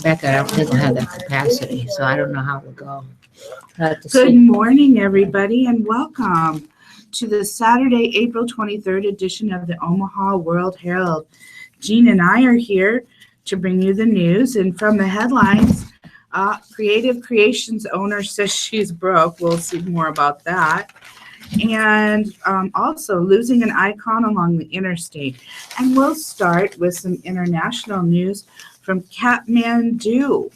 Becca, I don't have that capacity, so I don't know how it will go. I'll have to Good see. morning, everybody, and welcome to the Saturday, April 23rd edition of the Omaha World Herald. Jean and I are here to bring you the news, and from the headlines, Creative Creations owner says she's broke. We'll see more about that. And also losing an icon along the interstate. And we'll start with some international news from Kathmandu,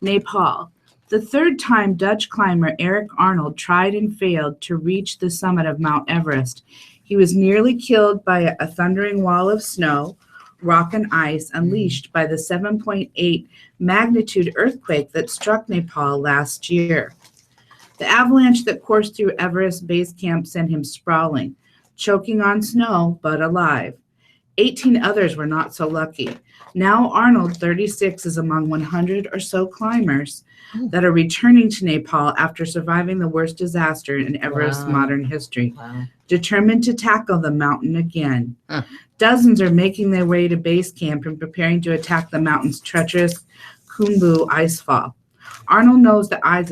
Nepal. The third time Dutch climber Eric Arnold tried and failed to reach the summit of Mount Everest. He was nearly killed by a thundering wall of snow, rock, and ice unleashed by the 7.8 magnitude earthquake that struck Nepal last year. The avalanche that coursed through Everest Base Camp sent him sprawling, choking on snow, but alive. 18 others were not so lucky. Now Arnold, 36, is among 100 or so climbers that are returning to Nepal after surviving the worst disaster in Everest's modern history, determined to tackle the mountain again. Dozens are making their way to base camp and preparing to attack the mountain's treacherous Khumbu icefall. Arnold knows the odds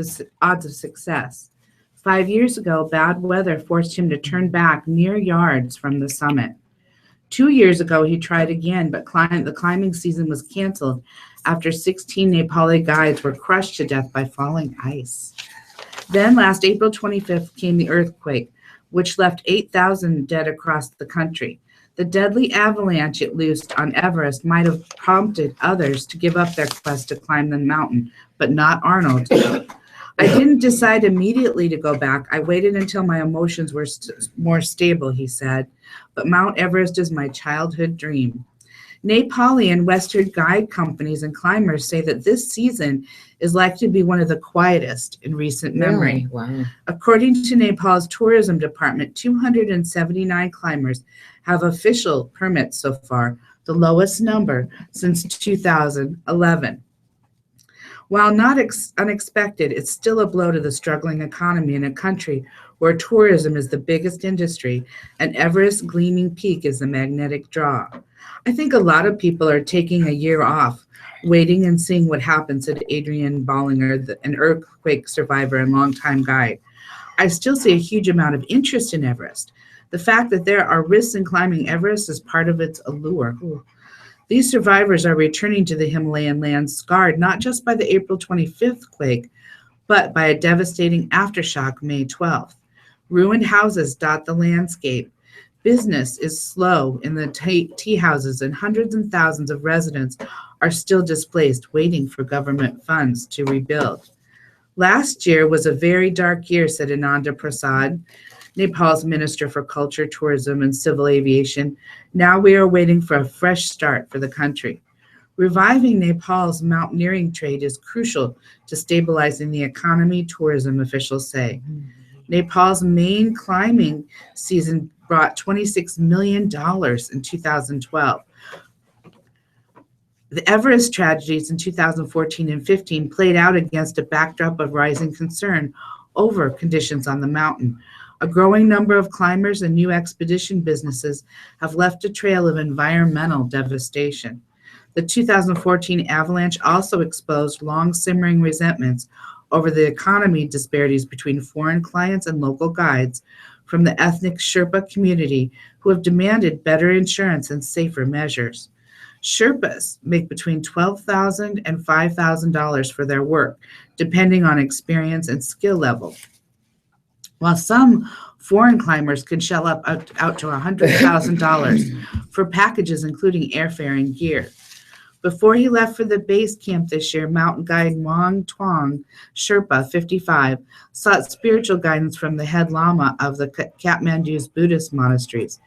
of success. 5 years ago, bad weather forced him to turn back mere yards from the summit. 2 years ago, he tried again, but the climbing season was canceled after 16 Nepali guides were crushed to death by falling ice. Then, last April 25th, came the earthquake, which left 8,000 dead across the country. The deadly avalanche it loosed on Everest might have prompted others to give up their quest to climb the mountain, but not Arnold. I didn't decide immediately to go back. I waited until my emotions were more stable, he said. But Mount Everest is my childhood dream. Nepali and Western guide companies and climbers say that this season is likely to be one of the quietest in recent memory. Wow. According to Nepal's tourism department, 279 climbers have official permits so far, the lowest number since 2011. While not unexpected, it's still a blow to the struggling economy in a country where tourism is the biggest industry and Everest's gleaming peak is the magnetic draw. I think a lot of people are taking a year off, waiting and seeing what happens, said Adrian Bollinger, an earthquake survivor and longtime guide. I still see a huge amount of interest in Everest. The fact that there are risks in climbing Everest is part of its allure. These survivors are returning to the Himalayan lands scarred not just by the April 25th quake, but by a devastating aftershock May 12th. Ruined houses dot the landscape. Business is slow in the tea houses, and hundreds and thousands of residents are still displaced, waiting for government funds to rebuild. Last year was a very dark year, said Ananda Prasad, Nepal's Minister for Culture, Tourism, and Civil Aviation. Now we are waiting for a fresh start for the country. Reviving Nepal's mountaineering trade is crucial to stabilizing the economy, tourism officials say. Nepal's main climbing season brought $26 million in 2012. The Everest tragedies in 2014 and 15 played out against a backdrop of rising concern over conditions on the mountain. A growing number of climbers and new expedition businesses have left a trail of environmental devastation. The 2014 avalanche also exposed long-simmering resentments over the economy disparities between foreign clients and local guides from the ethnic Sherpa community who have demanded better insurance and safer measures. Sherpas make between $12,000 and $5,000 for their work, depending on experience and skill level, while some foreign climbers can shell out to $100,000 for packages including airfare and gear. Before he left for the base camp this year, mountain guide Wang Tuong Sherpa, 55, sought spiritual guidance from the head lama of the Kathmandu's Buddhist monasteries.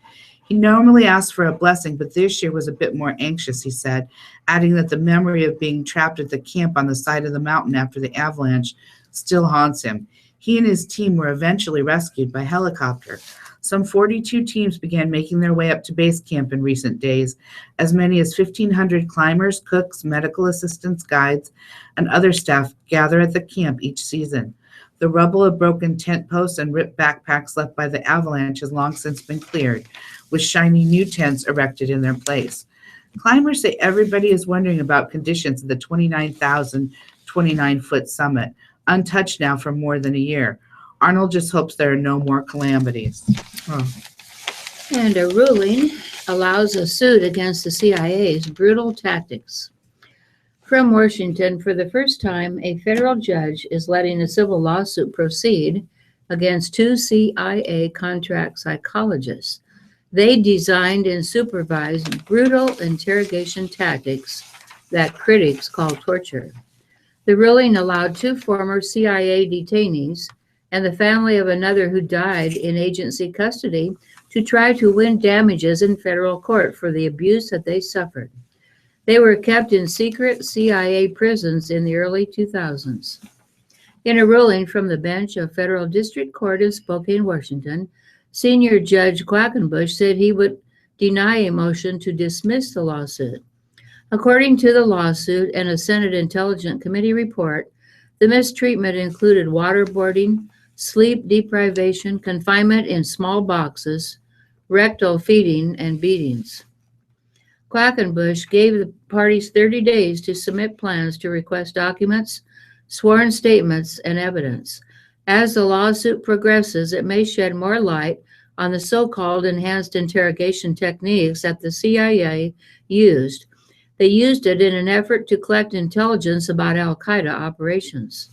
He normally asks for a blessing, but this year was a bit more anxious, he said, adding that the memory of being trapped at the camp on the side of the mountain after the avalanche still haunts him. He and his team were eventually rescued by helicopter. Some 42 teams began making their way up to base camp in recent days. As many as 1,500 climbers, cooks, medical assistants, guides, and other staff gather at the camp each season. The rubble of broken tent posts and ripped backpacks left by the avalanche has long since been cleared, with shiny new tents erected in their place. Climbers say everybody is wondering about conditions at the 29,029-foot summit, untouched now for more than a year. Arnold just hopes there are no more calamities. Oh. And a ruling allows a suit against the CIA's brutal tactics. From Washington, for the first time, a federal judge is letting a civil lawsuit proceed against two CIA contract psychologists. They designed and supervised brutal interrogation tactics that critics call torture. The ruling allowed two former CIA detainees and the family of another who died in agency custody to try to win damages in federal court for the abuse that they suffered. They were kept in secret CIA prisons in the early 2000s. In a ruling from the bench of Federal District Court in Spokane, Washington, Senior Judge Quackenbush said he would deny a motion to dismiss the lawsuit. According to the lawsuit and a Senate Intelligence Committee report, the mistreatment included waterboarding, sleep deprivation, confinement in small boxes, rectal feeding, and beatings. Quackenbush gave the parties 30 days to submit plans to request documents, sworn statements, and evidence. As the lawsuit progresses, it may shed more light on the so-called enhanced interrogation techniques that the CIA used. They used it in an effort to collect intelligence about al-Qaeda operations.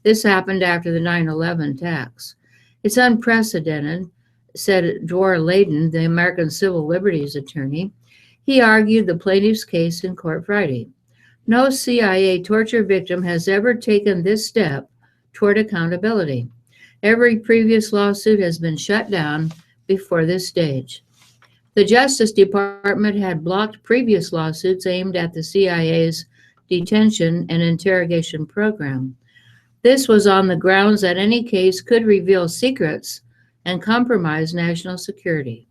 This happened after the 9/11 attacks. It's unprecedented, said Dwar Layden, the American Civil Liberties attorney. He argued the plaintiff's case in court Friday. No CIA torture victim has ever taken this step toward accountability. Every previous lawsuit has been shut down before this stage. The Justice Department had blocked previous lawsuits aimed at the CIA's detention and interrogation program. This was on the grounds that any case could reveal secrets and compromise national security.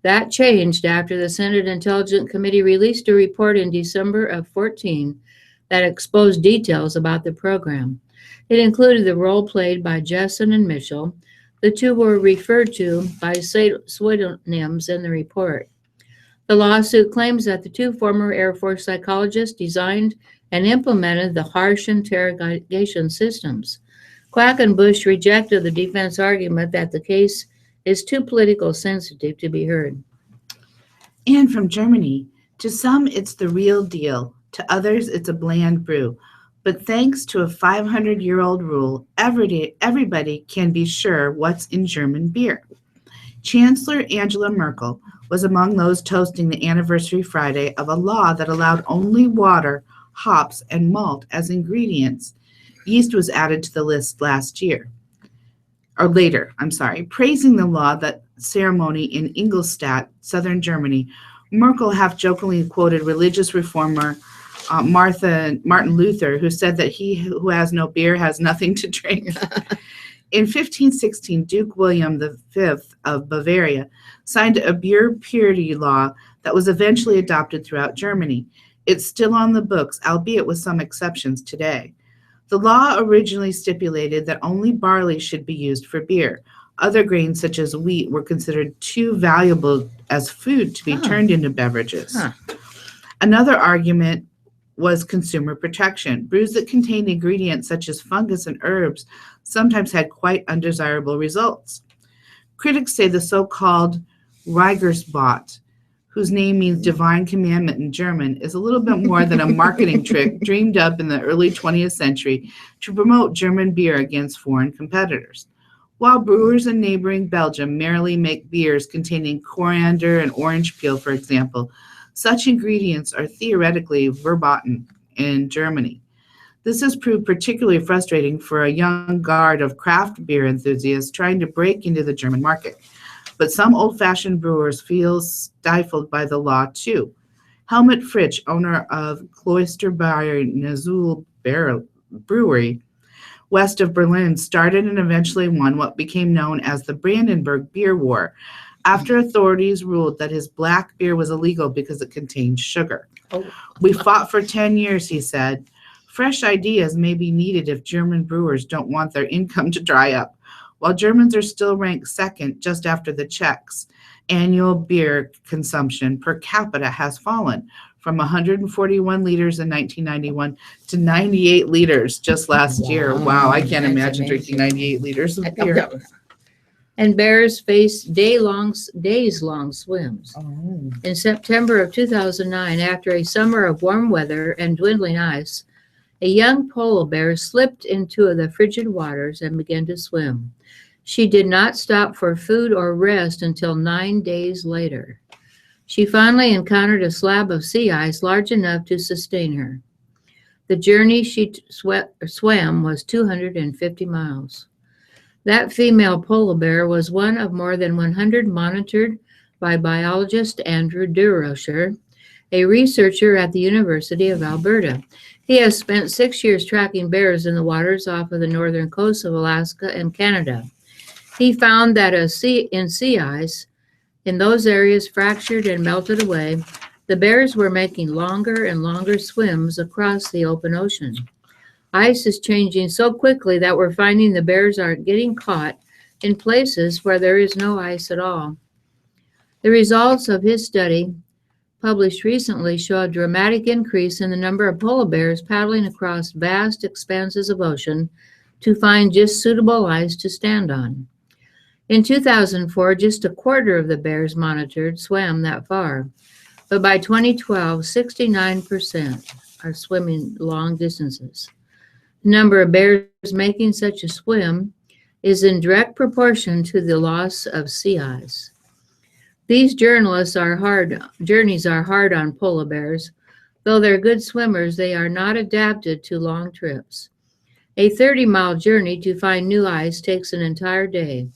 That changed after the Senate Intelligence Committee released a report in December of 2014 that exposed details about the program. It included the role played by Jessen and Mitchell. The two were referred to by pseudonyms in the report. The lawsuit claims that the two former Air Force psychologists designed and implemented the harsh interrogation systems. Quackenbush rejected the defense argument that the case is too politically sensitive to be heard. And from Germany, to some it's the real deal, to others it's a bland brew. But thanks to a 500-year-old rule, everybody can be sure what's in German beer. Chancellor Angela Merkel was among those toasting the anniversary Friday of a law that allowed only water, hops, and malt as ingredients. Yeast was added to the list later, praising the law that ceremony in Ingolstadt, southern Germany. Merkel half-jokingly quoted religious reformer Martin Luther, who said that he who has no beer has nothing to drink. In 1516, Duke William V of Bavaria signed a beer purity law that was eventually adopted throughout Germany. It's still on the books, albeit with some exceptions today. The law originally stipulated that only barley should be used for beer. Other grains, such as wheat, were considered too valuable as food to be turned into beverages. Another argument was consumer protection. Brews that contained ingredients such as fungus and herbs sometimes had quite undesirable results. Critics say the so-called Reigersbot, whose name means divine commandment in German, is a little bit more than a marketing trick dreamed up in the early 20th century to promote German beer against foreign competitors. While brewers in neighboring Belgium merrily make beers containing coriander and orange peel, for example, such ingredients are theoretically verboten in Germany. This has proved particularly frustrating for a young guard of craft beer enthusiasts trying to break into the German market. But some old-fashioned brewers feel stifled by the law, too. Helmut Fritsch, owner of Klosterbayer Nazul Brewery, west of Berlin, started and eventually won what became known as the Brandenburg Beer War, after authorities ruled that his black beer was illegal because it contained sugar. We fought for 10 years, he said. Fresh ideas may be needed if German brewers don't want their income to dry up. While Germans are still ranked second just after the Czechs annual beer consumption per capita has fallen from 141 liters in 1991 to 98 liters just last year. Wow, I can't That's imagine amazing. drinking 98 liters of beer. And bears face days-long swims. Oh. In September of 2009, after a summer of warm weather and dwindling ice, a young polar bear slipped into the frigid waters and began to swim. She did not stop for food or rest until 9 days later. She finally encountered a slab of sea ice large enough to sustain her. The journey she swam was 250 miles. That female polar bear was one of more than 100 monitored by biologist Andrew Durocher, a researcher at the University of Alberta. He has spent 6 years tracking bears in the waters off of the northern coast of Alaska and Canada. He found that in sea ice, in those areas fractured and melted away, the bears were making longer and longer swims across the open ocean. Ice is changing so quickly that we're finding the bears aren't getting caught in places where there is no ice at all. The results of his study, published recently, show a dramatic increase in the number of polar bears paddling across vast expanses of ocean to find just suitable ice to stand on. In 2004, just a quarter of the bears monitored swam that far, but by 2012, 69% are swimming long distances. The number of bears making such a swim is in direct proportion to the loss of sea ice. These journeys are hard on polar bears. Though they're good swimmers, they are not adapted to long trips. A 30-mile journey to find new ice takes an entire day.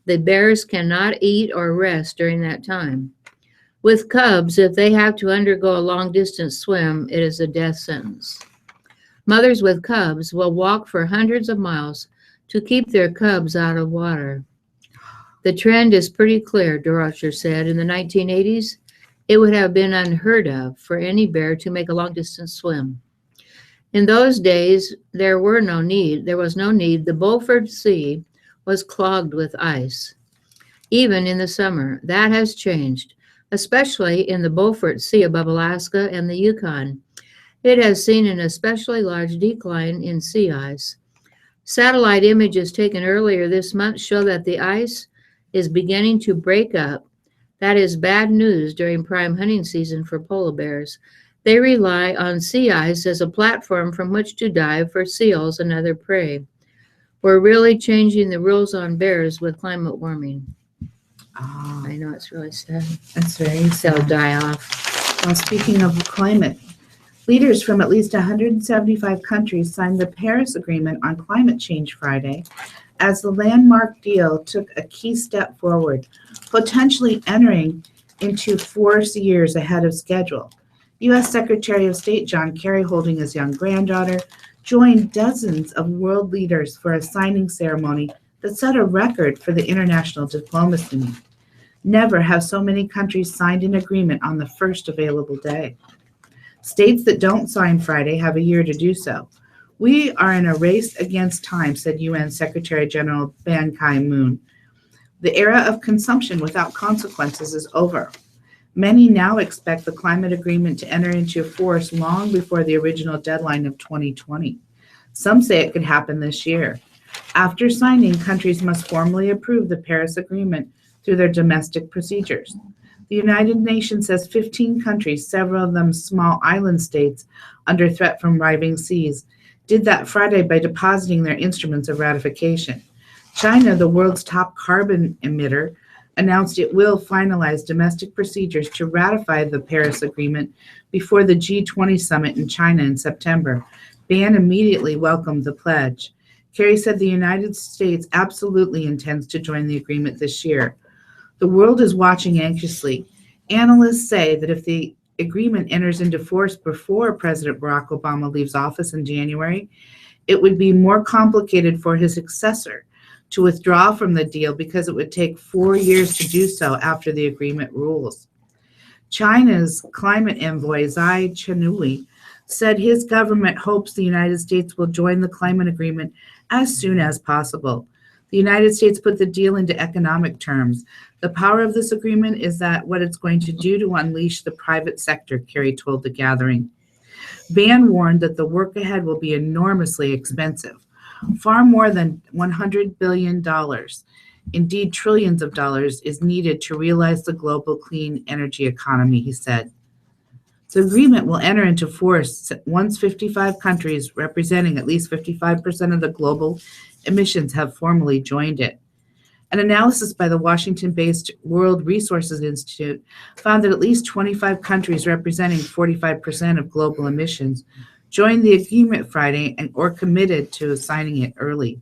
The bears cannot eat or rest during that time. With cubs, if they have to undergo a long-distance swim, it is a death sentence. Mothers with cubs will walk for hundreds of miles to keep their cubs out of water. The trend is pretty clear, Durocher said. In the 1980s, it would have been unheard of for any bear to make a long-distance swim. In those days, there was no need. The Beaufort Sea was clogged with ice. Even in the summer, that has changed, especially in the Beaufort Sea above Alaska and the Yukon. It has seen an especially large decline in sea ice. Satellite images taken earlier this month show that the ice is beginning to break up. That is bad news during prime hunting season for polar bears. They rely on sea ice as a platform from which to dive for seals and other prey. We're really changing the rules on bears with climate warming. Oh, I know, it's really sad. that's very They'll sad. die off. Well, speaking of climate, leaders from at least 175 countries signed the Paris Agreement on climate change Friday as the landmark deal took a key step forward, potentially entering into force years ahead of schedule. U.S. Secretary of State John Kerry, holding his young granddaughter, joined dozens of world leaders for a signing ceremony that set a record for the international diplomacy. Never have so many countries signed an agreement on the first available day. States that don't sign Friday have a year to do so. We are in a race against time, said UN Secretary General Ban Ki-moon. The era of consumption without consequences is over. Many now expect the climate agreement to enter into force long before the original deadline of 2020. Some say it could happen this year. After signing, countries must formally approve the Paris Agreement through their domestic procedures. The United Nations says 15 countries, several of them small island states under threat from rising seas, did that Friday by depositing their instruments of ratification. China, the world's top carbon emitter, announced it will finalize domestic procedures to ratify the Paris Agreement before the G20 summit in China in September. Ban immediately welcomed the pledge. Kerry said the United States absolutely intends to join the agreement this year. The world is watching anxiously. Analysts say that if the agreement enters into force before President Barack Obama leaves office in January, it would be more complicated for his successor to withdraw from the deal because it would take 4 years to do so after the agreement rules. China's climate envoy, Zai Chenuli, said his government hopes the United States will join the climate agreement as soon as possible. The United States put the deal into economic terms. The power of this agreement is that what it's going to do to unleash the private sector, Kerry told the gathering. Ban warned that the work ahead will be enormously expensive, far more than $100 billion. Indeed, trillions of dollars is needed to realize the global clean energy economy, he said. The agreement will enter into force once 55 countries representing at least 55% of the global emissions have formally joined it. An analysis by the Washington-based World Resources Institute found that at least 25 countries representing 45% of global emissions joined the agreement Friday or committed to signing it early.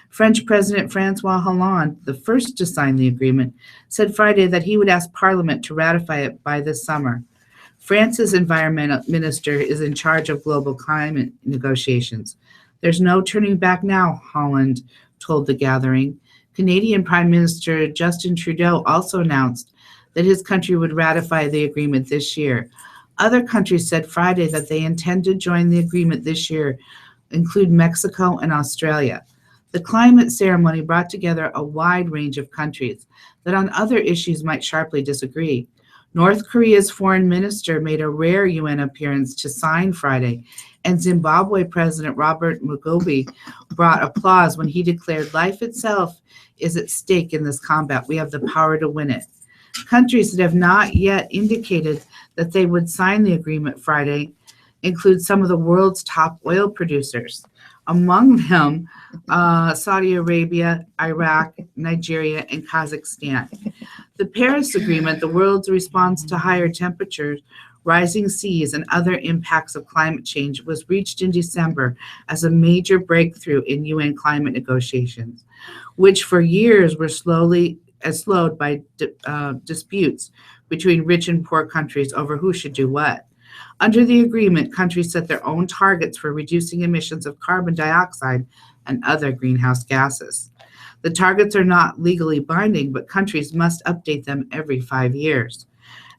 French President François Hollande, the first to sign the agreement, said Friday that he would ask Parliament to ratify it by this summer. France's environmental minister is in charge of global climate negotiations. There's no turning back now, Hollande told the gathering. Canadian Prime Minister Justin Trudeau also announced that his country would ratify the agreement this year. Other countries said Friday that they intend to join the agreement this year, include Mexico and Australia. The climate ceremony brought together a wide range of countries that on other issues might sharply disagree. North Korea's foreign minister made a rare UN appearance to sign Friday, and Zimbabwe President Robert Mugabe brought applause when he declared life itself is at stake in this combat. We have the power to win it. Countries that have not yet indicated that they would sign the agreement Friday include some of the world's top oil producers. Among them, Saudi Arabia, Iraq, Nigeria, and Kazakhstan. The Paris Agreement, the world's response to higher temperatures, rising seas, and other impacts of climate change, was reached in December as a major breakthrough in UN climate negotiations, which for years were slowed by disputes between rich and poor countries over who should do what. Under the agreement, countries set their own targets for reducing emissions of carbon dioxide and other greenhouse gases. The targets are not legally binding, but countries must update them every 5 years.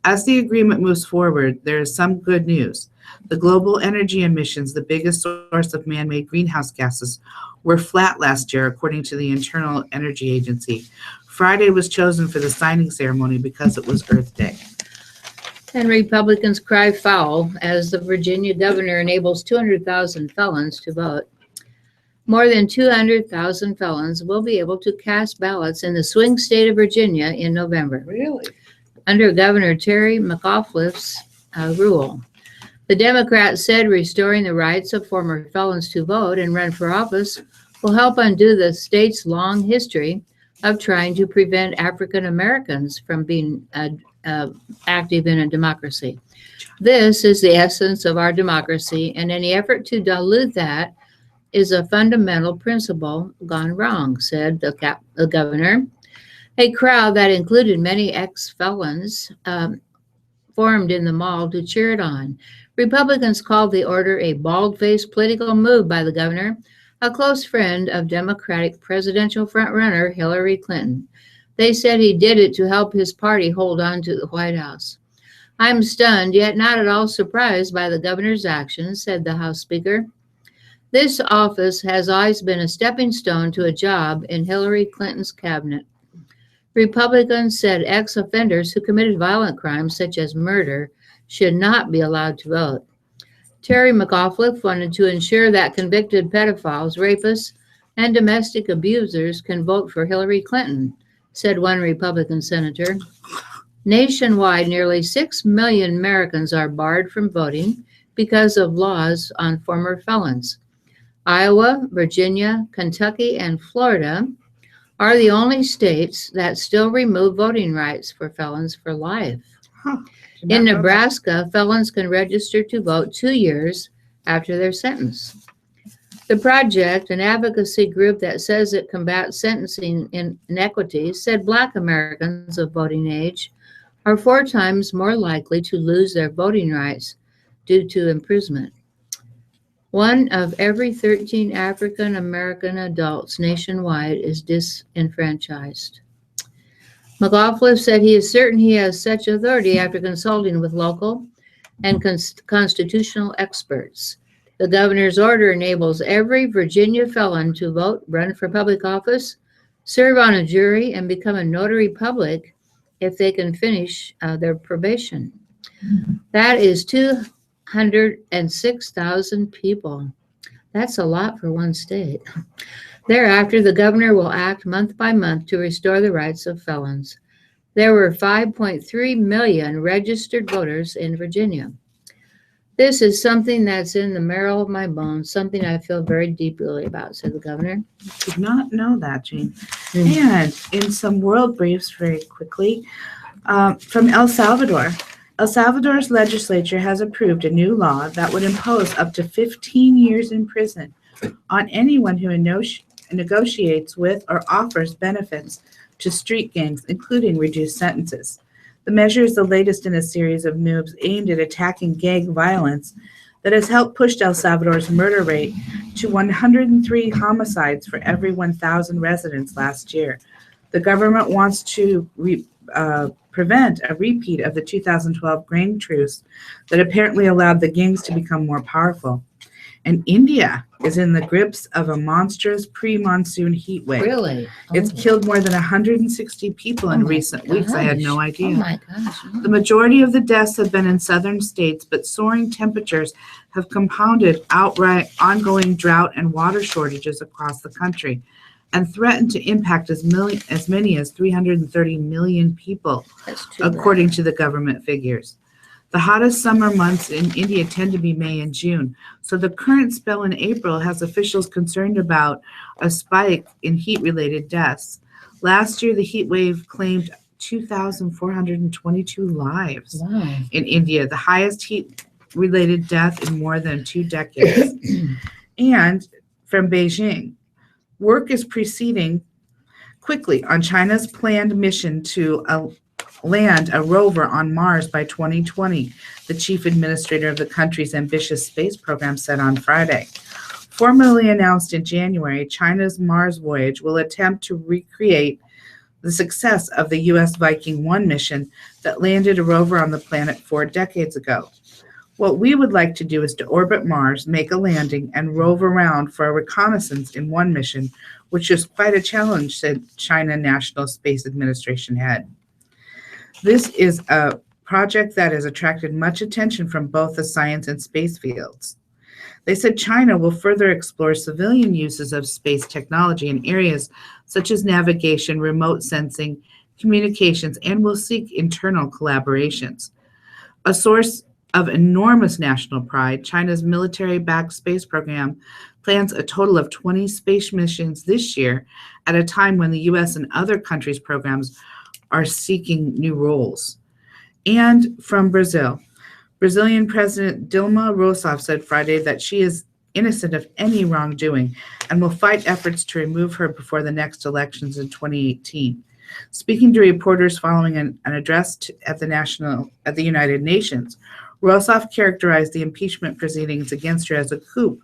As the agreement moves forward, there is some good news. The global energy emissions, the biggest source of man-made greenhouse gases, were flat last year, according to the Internal Energy Agency. Friday was chosen for the signing ceremony because it was Earth Day. And Republicans cry foul as the Virginia governor enables 200,000 felons to vote. More than 200,000 felons will be able to cast ballots in the swing state of Virginia in November. Really? Under Governor Terry McAuliffe's rule. The Democrats said restoring the rights of former felons to vote and run for office will help undo the state's long history of trying to prevent African Americans from being active in a democracy. This is the essence of our democracy, and any effort to dilute that is a fundamental principle gone wrong, said the governor. A crowd that included many ex-felons formed in the mall to cheer it on. Republicans called the order a bald-faced political move by the governor, a close friend of Democratic presidential frontrunner Hillary Clinton. They said he did it to help his party hold on to the White House. I'm stunned, yet not at all surprised by the governor's actions, said the House Speaker. This office has always been a stepping stone to a job in Hillary Clinton's cabinet. Republicans said ex-offenders who committed violent crimes such as murder should not be allowed to vote. Terry McAuliffe wanted to ensure that convicted pedophiles, rapists, and domestic abusers can vote for Hillary Clinton, said one Republican senator. Nationwide, nearly 6 million Americans are barred from voting because of laws on former felons. Iowa, Virginia, Kentucky, and Florida are the only states that still remove voting rights for felons for life. In Nebraska, felons can register to vote 2 years after their sentence. The project, an advocacy group that says it combats sentencing inequities, said Black Americans of voting age are 4 times more likely to lose their voting rights due to imprisonment. 1 of every 13 African American adults nationwide is disenfranchised. McAuliffe said he is certain he has such authority after consulting with local and constitutional experts. The governor's order enables every Virginia felon to vote, run for public office, serve on a jury, and become a notary public if they can finish their probation. That is 206,000 people. That's a lot for one state. Thereafter, the governor will act month by month to restore the rights of felons. There were 5.3 million registered voters in Virginia. This is something that's in the marrow of my bones, something I feel very deeply about, said the governor. Did not know that, Jane. Mm. And in some world briefs, very quickly, from El Salvador. El Salvador's legislature has approved a new law that would impose up to 15 years in prison on anyone who negotiates with or offers benefits to street gangs, including reduced sentences. The measure is the latest in a series of moves aimed at attacking gang violence that has helped push El Salvador's murder rate to 103 homicides for every 1,000 residents last year. The government wants to prevent a repeat of the 2012 gang truce that apparently allowed the gangs to become more powerful. And India is in the grips of a monstrous pre-monsoon heat wave. Really? It's killed more than 160 people in recent weeks. I had no Oh idea. my gosh. The majority of the deaths have been in southern states, but soaring temperatures have compounded outright ongoing drought and water shortages across the country and threaten to impact as many as 330 million people, That's too according to the government figures. The hottest summer months in India tend to be May and June, so the current spell in April has officials concerned about a spike in heat-related deaths. Last year, the heat wave claimed 2,422 lives Wow. in India, the highest heat-related death in more than 2 decades. And from Beijing, work is proceeding quickly on China's planned mission to land a rover on Mars by 2020, the chief administrator of the country's ambitious space program said on Friday. Formally announced in January, China's Mars voyage will attempt to recreate the success of the U.S. Viking 1 mission that landed a rover on the planet 4 decades ago. What we would like to do is to orbit Mars, make a landing, and rove around for a reconnaissance in one mission, which is quite a challenge, said China National Space Administration head. This is a project that has attracted much attention from both the science and space fields. They said China will further explore civilian uses of space technology in areas such as navigation, remote sensing, communications, and will seek internal collaborations. A source of enormous national pride, China's military-backed space program plans a total of 20 space missions this year at a time when the U.S. and other countries' programs are seeking new roles. And from Brazil, Brazilian President Dilma Rousseff said Friday that she is innocent of any wrongdoing and will fight efforts to remove her before the next elections in 2018. Speaking to reporters following an address at the United Nations, Rousseff characterized the impeachment proceedings against her as a coup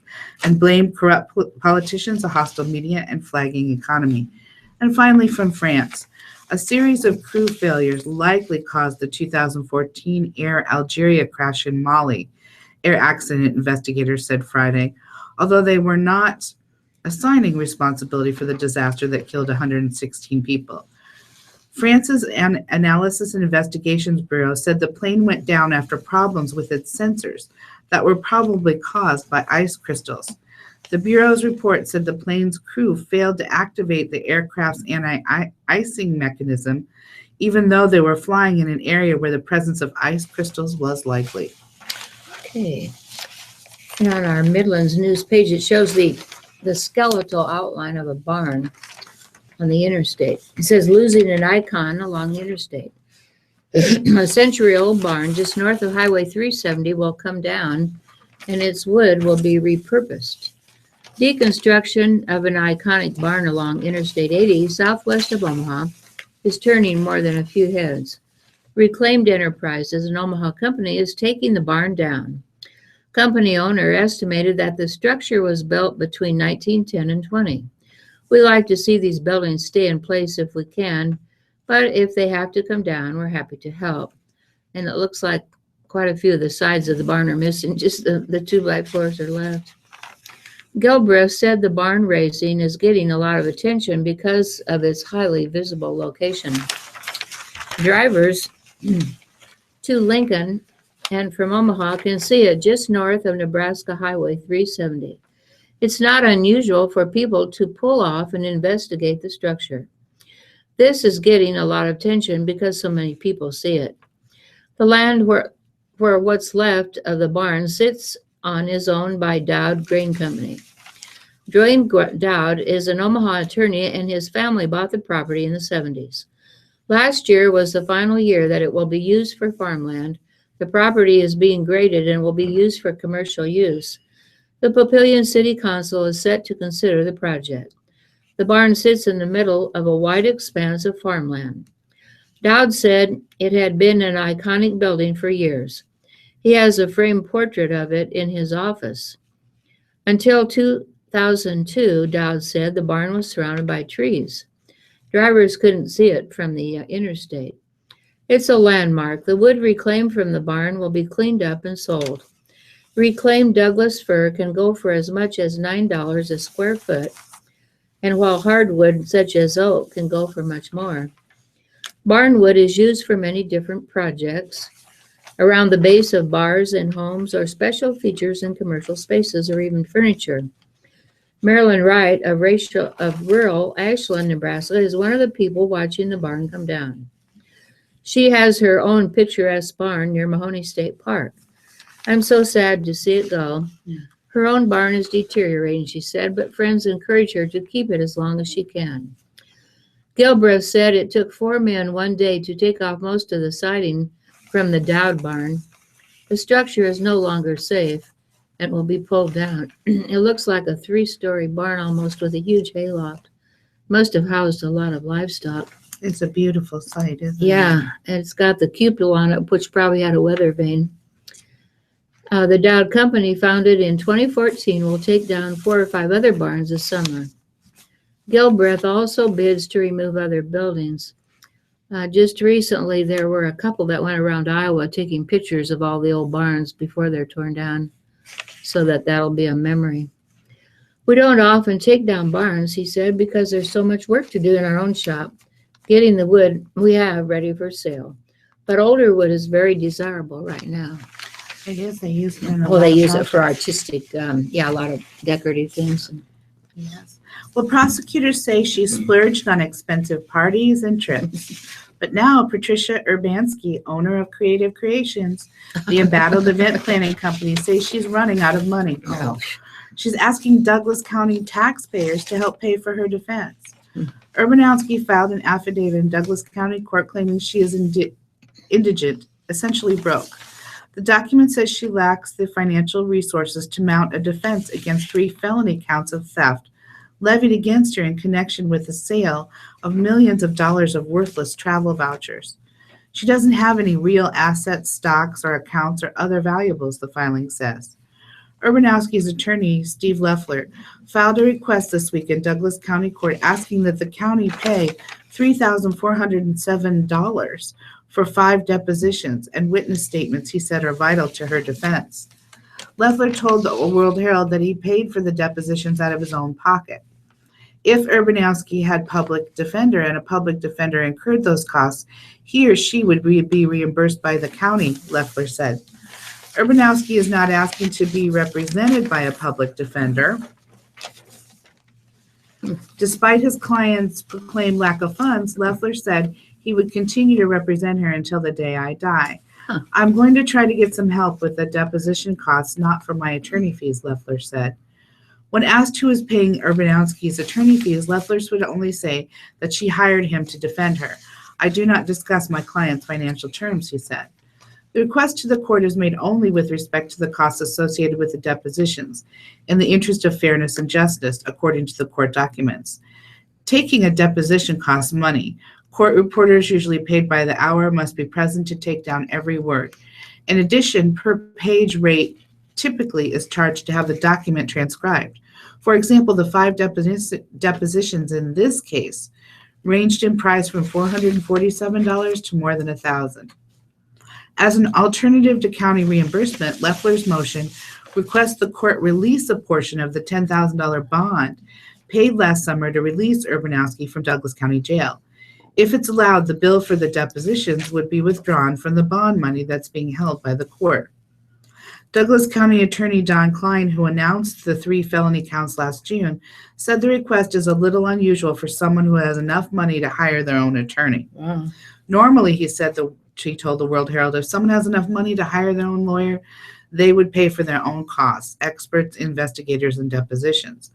and blamed corrupt politicians, a hostile media, and flagging economy. And finally, from France, a series of crew failures likely caused the 2014 Air Algeria crash in Mali, air accident investigators said Friday, although they were not assigning responsibility for the disaster that killed 116 people. France's Analysis and Investigations Bureau said the plane went down after problems with its sensors that were probably caused by ice crystals. The Bureau's report said the plane's crew failed to activate the aircraft's anti-icing mechanism, even though they were flying in an area where the presence of ice crystals was likely. Okay. And on our Midlands news page, it shows the skeletal outline of a barn on the interstate. It says losing an icon along the interstate. A century-old barn just north of Highway 370 will come down and its wood will be repurposed. Deconstruction of an iconic barn along Interstate 80 southwest of Omaha is turning more than a few heads. Reclaimed Enterprises, an Omaha company, is taking the barn down. Company owner estimated that the structure was built between 1910 and 20. We like to see these buildings stay in place if we can, but if they have to come down, we're happy to help. And it looks like quite a few of the sides of the barn are missing, just the 2x4s are left. Gilbreth said the barn raising is getting a lot of attention because of its highly visible location. Drivers to Lincoln and from Omaha can see it just north of Nebraska Highway 370. It's not unusual for people to pull off and investigate the structure. This is getting a lot of attention because so many people see it. The land where what's left of the barn sits on is owned by Dowd Grain Company. Dwayne Dowd is an Omaha attorney, and his family bought the property in the 70s. Last year was the final year that it will be used for farmland. The property is being graded and will be used for commercial use. The Papillion City Council is set to consider the project. The barn sits in the middle of a wide expanse of farmland. Dowd said it had been an iconic building for years. He has a framed portrait of it in his office. Until 2002, Dowd said the barn was surrounded by trees. Drivers couldn't see it from the interstate. It's a landmark. The wood reclaimed from the barn will be cleaned up and sold. Reclaimed Douglas fir can go for as much as $9 a square foot, and while hardwood such as oak can go for much more. Barnwood is used for many different projects around the base of bars and homes or special features in commercial spaces or even furniture. Marilyn Wright of rural Ashland, Nebraska, is one of the people watching the barn come down. She has her own picturesque barn near Mahoney State Park. I'm so sad to see it go. Her own barn is deteriorating, she said, but friends encourage her to keep it as long as she can. Gilbreth said it took 4 men one day to take off most of the siding from the Dowd barn. The structure is no longer safe and will be pulled down. It looks like a 3-story barn almost with a huge hayloft. Must have housed a lot of livestock. It's a beautiful site, isn't it? Yeah, and it's got the cupola on it, which probably had a weather vane. The Dowd Company, founded in 2014, will take down 4 or 5 other barns this summer. Gilbreth also bids to remove other buildings. Just recently, there were a couple that went around Iowa taking pictures of all the old barns before they're torn down, so that'll be a memory. We don't often take down barns, he said, because there's so much work to do in our own shop, getting the wood we have ready for sale. But older wood is very desirable right now. It is. They use it in a Well, lot they of use it for projects. artistic, a lot of decorative things. Yes. Well, prosecutors say she splurged on expensive parties and trips. But now Patricia Urbanski, owner of Creative Creations, the embattled event planning company, says she's running out of money. Oh. She's asking Douglas County taxpayers to help pay for her defense. Urbanowski filed an affidavit in Douglas County Court claiming she is indigent, essentially broke. The document says she lacks the financial resources to mount a defense against 3 felony counts of theft levied against her in connection with the sale of millions of dollars of worthless travel vouchers. She doesn't have any real assets, stocks, or accounts or other valuables, the filing says. Urbanowski's attorney, Steve Leffler, filed a request this week in Douglas County Court asking that the county pay $3,407 for 5 depositions and witness statements he said are vital to her defense. Leffler told the World Herald that he paid for the depositions out of his own pocket. If Urbanowski had public defender and a public defender incurred those costs, he or she would be reimbursed by the county, Leffler said. Urbanowski is not asking to be represented by a public defender. Despite his client's proclaimed lack of funds, Leffler said he would continue to represent her until the day I die. I'm going to try to get some help with the deposition costs, not for my attorney fees, Leffler said. When asked who is paying Urbanowski's attorney fees, Leffler would only say that she hired him to defend her. I do not discuss my client's financial terms, he said. The request to the court is made only with respect to the costs associated with the depositions, in the interest of fairness and justice, according to the court documents. Taking a deposition costs money. Court reporters, usually paid by the hour, must be present to take down every word. In addition, per page rate typically is charged to have the document transcribed. For example, the 5 depositions in this case ranged in price from $447 to more than $1,000. As an alternative to county reimbursement, Leffler's motion requests the court release a portion of the $10,000 bond paid last summer to release Urbanowski from Douglas County Jail. If it's allowed, the bill for the depositions would be withdrawn from the bond money that's being held by the court. Douglas County Attorney Don Klein, who announced the 3 felony counts last June, said the request is a little unusual for someone who has enough money to hire their own attorney. Wow. Normally, he told the World Herald, if someone has enough money to hire their own lawyer, they would pay for their own costs, experts, investigators, and depositions.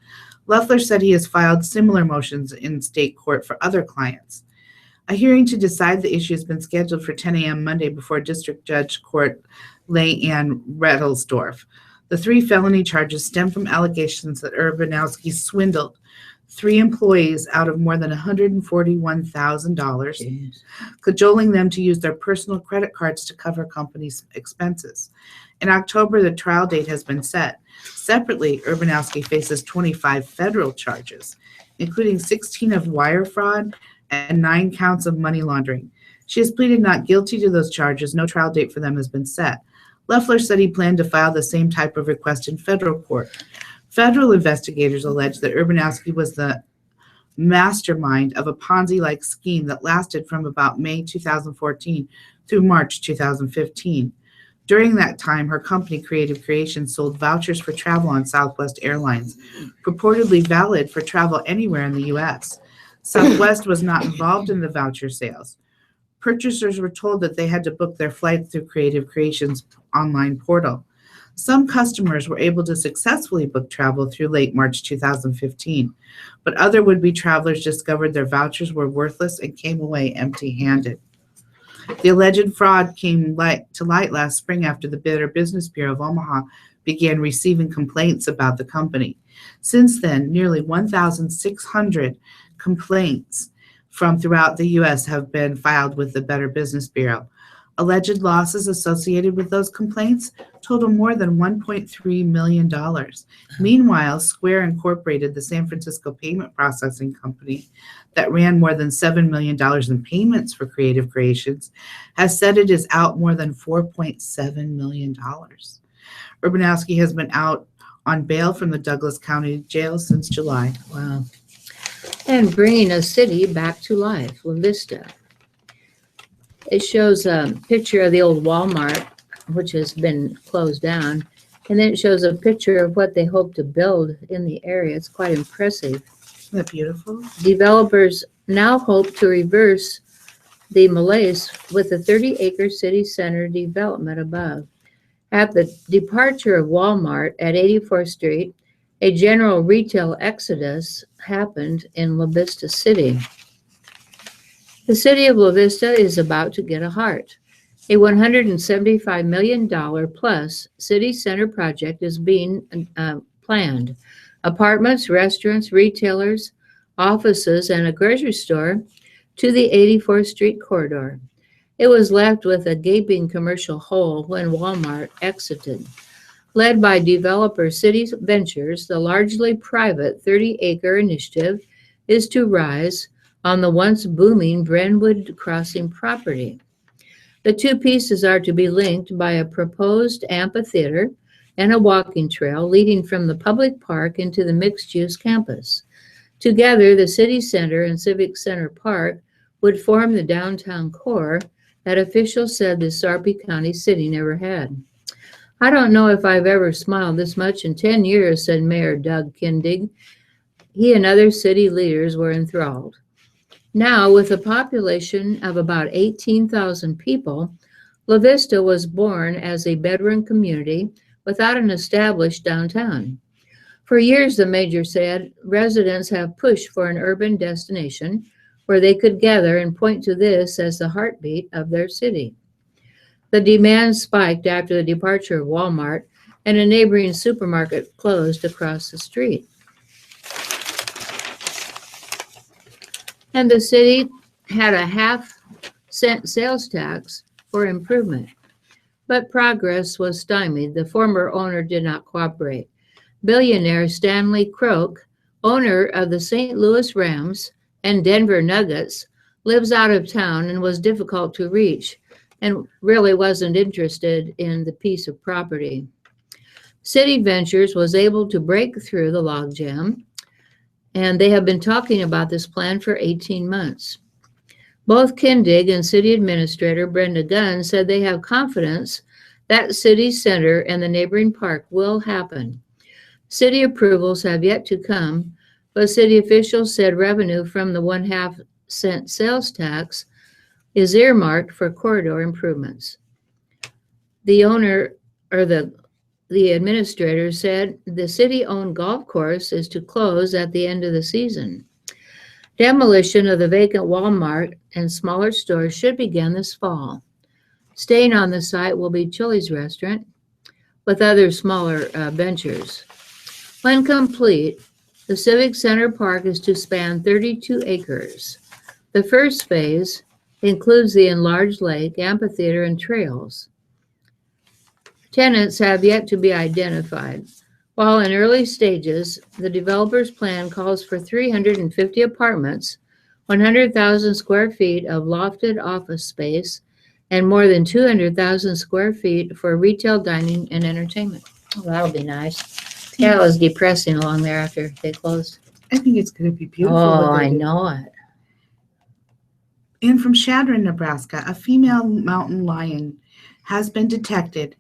Loeffler said he has filed similar motions in state court for other clients. A hearing to decide the issue has been scheduled for 10 a.m. Monday before District Judge Court Leigh Ann Rettelsdorf. The 3 felony charges stem from allegations that Urbanowski swindled 3 employees out of more than $141,000, cajoling them to use their personal credit cards to cover company's expenses. In October, the trial date has been set. Separately, Urbanowski faces 25 federal charges, including 16 of wire fraud and 9 counts of money laundering. She has pleaded not guilty to those charges. No trial date for them has been set. Loeffler said he planned to file the same type of request in federal court. Federal investigators allege that Urbanowski was the mastermind of a Ponzi-like scheme that lasted from about May 2014 through March 2015. During that time, her company, Creative Creations, sold vouchers for travel on Southwest Airlines, purportedly valid for travel anywhere in the U.S. Southwest was not involved in the voucher sales. Purchasers were told that they had to book their flights through Creative Creations' online portal. Some customers were able to successfully book travel through late March 2015, but other would-be travelers discovered their vouchers were worthless and came away empty-handed. The alleged fraud came to light last spring after the Better Business Bureau of Omaha began receiving complaints about the company. Since then, nearly 1,600 complaints from throughout the U.S. have been filed with the Better Business Bureau. Alleged losses associated with those complaints total more than $1.3 million. Meanwhile, Square Incorporated, the San Francisco payment processing company that ran more than $7 million in payments for Creative Creations, has said it is out more than $4.7 million. Urbanowski has been out on bail from the Douglas County Jail since July. Wow. And bringing a city back to life, La Vista. It shows a picture of the old Walmart, which has been closed down, and then it shows a picture of what they hope to build in the area. It's quite impressive. Isn't that beautiful? Developers now hope to reverse the malaise with a 30-acre city center development above. At the departure of Walmart at 84th Street, a general retail exodus happened in La Vista City. The city of La Vista is about to get a heart. A $175 million plus city center project is being planned. Apartments, restaurants, retailers, offices, and a grocery store to the 84th Street corridor. It was left with a gaping commercial hole when Walmart exited. Led by developer City Ventures, the largely private 30-acre initiative is to rise on the once booming Brentwood Crossing property. The 2 pieces are to be linked by a proposed amphitheater and a walking trail leading from the public park into the mixed-use campus. Together, the city center and civic center park would form the downtown core that officials said the Sarpy County city never had. I don't know if I've ever smiled this much in 10 years, said Mayor Doug Kindig. He and other city leaders were enthralled. Now, with a population of about 18,000 people, La Vista was born as a bedroom community without an established downtown. For years, the mayor said, residents have pushed for an urban destination where they could gather and point to this as the heartbeat of their city. The demand spiked after the departure of Walmart, and a neighboring supermarket closed across the street. And the city had a half-cent sales tax for improvement. But progress was stymied. The former owner did not cooperate. Billionaire Stanley Kroc, owner of the St. Louis Rams and Denver Nuggets, lives out of town and was difficult to reach and really wasn't interested in the piece of property. City Ventures was able to break through the logjam, and they have been talking about this plan for 18 months. Both Kindig and City Administrator Brenda Gunn said they have confidence that City Center and the neighboring park will happen. City approvals have yet to come, but city officials said revenue from the 1/2 cent sales tax is earmarked for corridor improvements. The owner, or the administrator, said the city-owned golf course is to close at the end of the season. Demolition of the vacant Walmart and smaller stores should begin this fall. Staying on the site will be Chili's restaurant with other smaller ventures. When complete, the Civic Center Park is to span 32 acres. The first phase includes the enlarged lake, amphitheater, and trails. Tenants have yet to be identified. While in early stages, the developer's plan calls for 350 apartments, 100,000 square feet of lofted office space, and more than 200,000 square feet for retail, dining, and entertainment. Oh, that'll be nice. Yeah, it was depressing along there after they closed. I think it's going to be beautiful. Oh, I know it. And from Chadron, Nebraska, a female mountain lion has been detected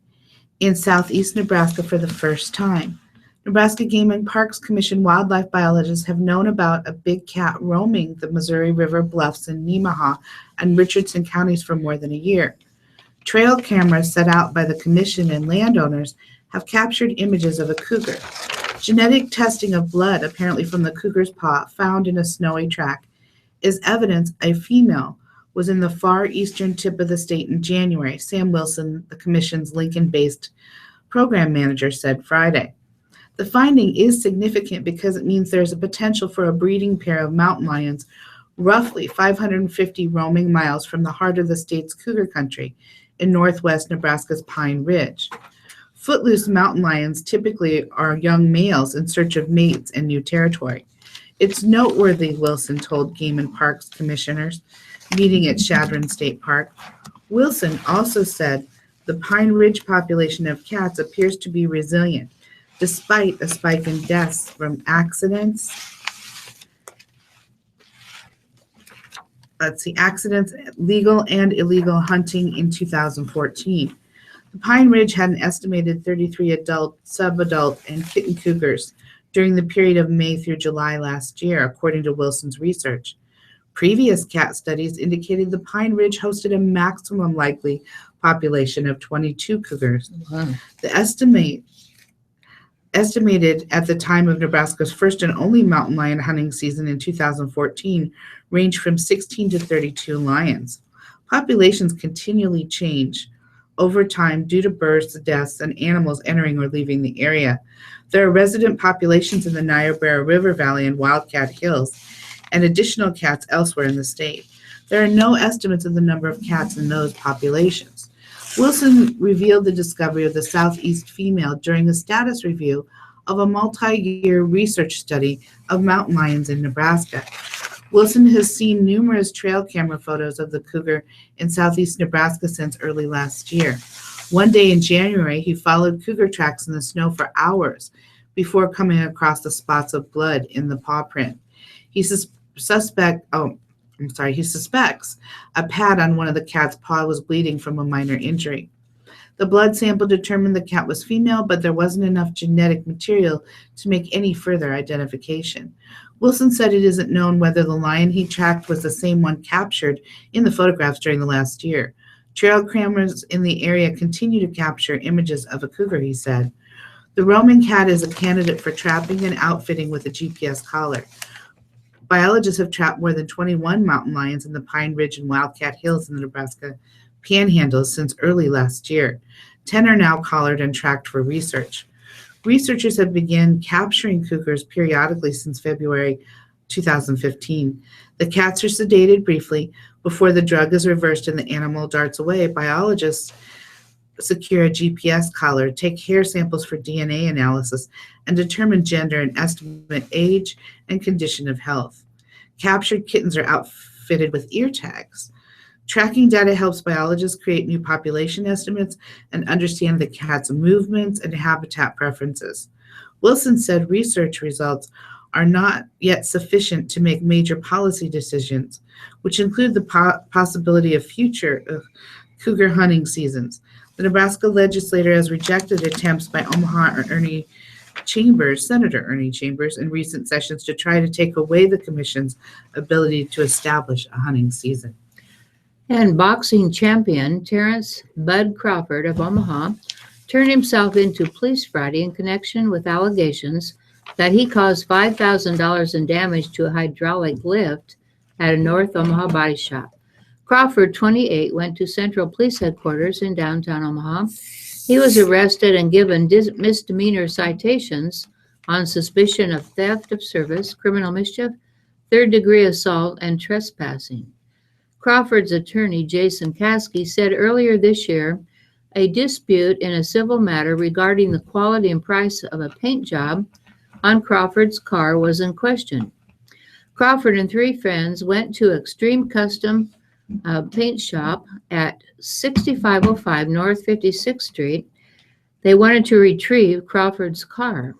in southeast Nebraska for the first time. Nebraska Game and Parks Commission wildlife biologists have known about a big cat roaming the Missouri River bluffs in Nemaha and Richardson counties for more than a year. Trail cameras set out by the commission and landowners have captured images of a cougar. Genetic testing of blood, apparently from the cougar's paw, found in a snowy track, is evidence a female was in the far eastern tip of the state in January, Sam Wilson, the commission's Lincoln-based program manager, said Friday. The finding is significant because it means there's a potential for a breeding pair of mountain lions roughly 550 roaming miles from the heart of the state's cougar country in northwest Nebraska's Pine Ridge. Footloose mountain lions typically are young males in search of mates and new territory. It's noteworthy, Wilson told Game and Parks commissioners meeting at Chadron State Park. Wilson also said the Pine Ridge population of cats appears to be resilient, despite a spike in deaths from accidents, legal and illegal hunting in 2014. The Pine Ridge had an estimated 33 adult, subadult, and kitten cougars during the period of May through July last year, according to Wilson's research. Previous cat studies indicated the Pine Ridge hosted a maximum likely population of 22 cougars. Wow. The estimated at the time of Nebraska's first and only mountain lion hunting season in 2014 ranged from 16 to 32 lions. Populations continually change over time due to births, deaths, and animals entering or leaving the area. There are resident populations in the Niobrara River Valley and Wildcat Hills, and additional cats elsewhere in the state. There are no estimates of the number of cats in those populations. Wilson revealed the discovery of the southeast female during a status review of a multi-year research study of mountain lions in Nebraska. Wilson has seen numerous trail camera photos of the cougar in southeast Nebraska since early last year. One day in January, he followed cougar tracks in the snow for hours before coming across the spots of blood in the paw print. He suspects a pad on one of the cat's paw was bleeding from a minor injury. The blood sample determined the cat was female, but there wasn't enough genetic material to make any further identification. Wilson said it isn't known whether the lion he tracked was the same one captured in the photographs during the last year. Trail cameras in the area continue to capture images of a cougar, he said. The roaming cat is a candidate for trapping and outfitting with a GPS collar. Biologists have trapped more than 21 mountain lions in the Pine Ridge and Wildcat Hills in the Nebraska Panhandle since early last year. 10 are now collared and tracked for research. Researchers have begun capturing cougars periodically since February 2015. The cats are sedated briefly before the drug is reversed and the animal darts away. Biologists secure a GPS collar, take hair samples for DNA analysis, and determine gender and estimate age and condition of health. Captured kittens are outfitted with ear tags. Tracking data helps biologists create new population estimates and understand the cat's movements and habitat preferences. Wilson said research results are not yet sufficient to make major policy decisions, which include the possibility of future cougar hunting seasons. The Nebraska legislature has rejected attempts by Senator Ernie Chambers, in recent sessions to try to take away the commission's ability to establish a hunting season. And boxing champion Terrence Bud Crawford of Omaha turned himself into police Friday in connection with allegations that he caused $5,000 in damage to a hydraulic lift at a North Omaha body shop. Crawford, 28, went to Central Police Headquarters in downtown Omaha. He was arrested and given misdemeanor citations on suspicion of theft of service, criminal mischief, third-degree assault, and trespassing. Crawford's attorney, Jason Caskey, said earlier this year a dispute in a civil matter regarding the quality and price of a paint job on Crawford's car was in question. Crawford and 3 friends went to Extreme Custom paint shop at 6505 North 56th Street. They wanted to retrieve Crawford's car.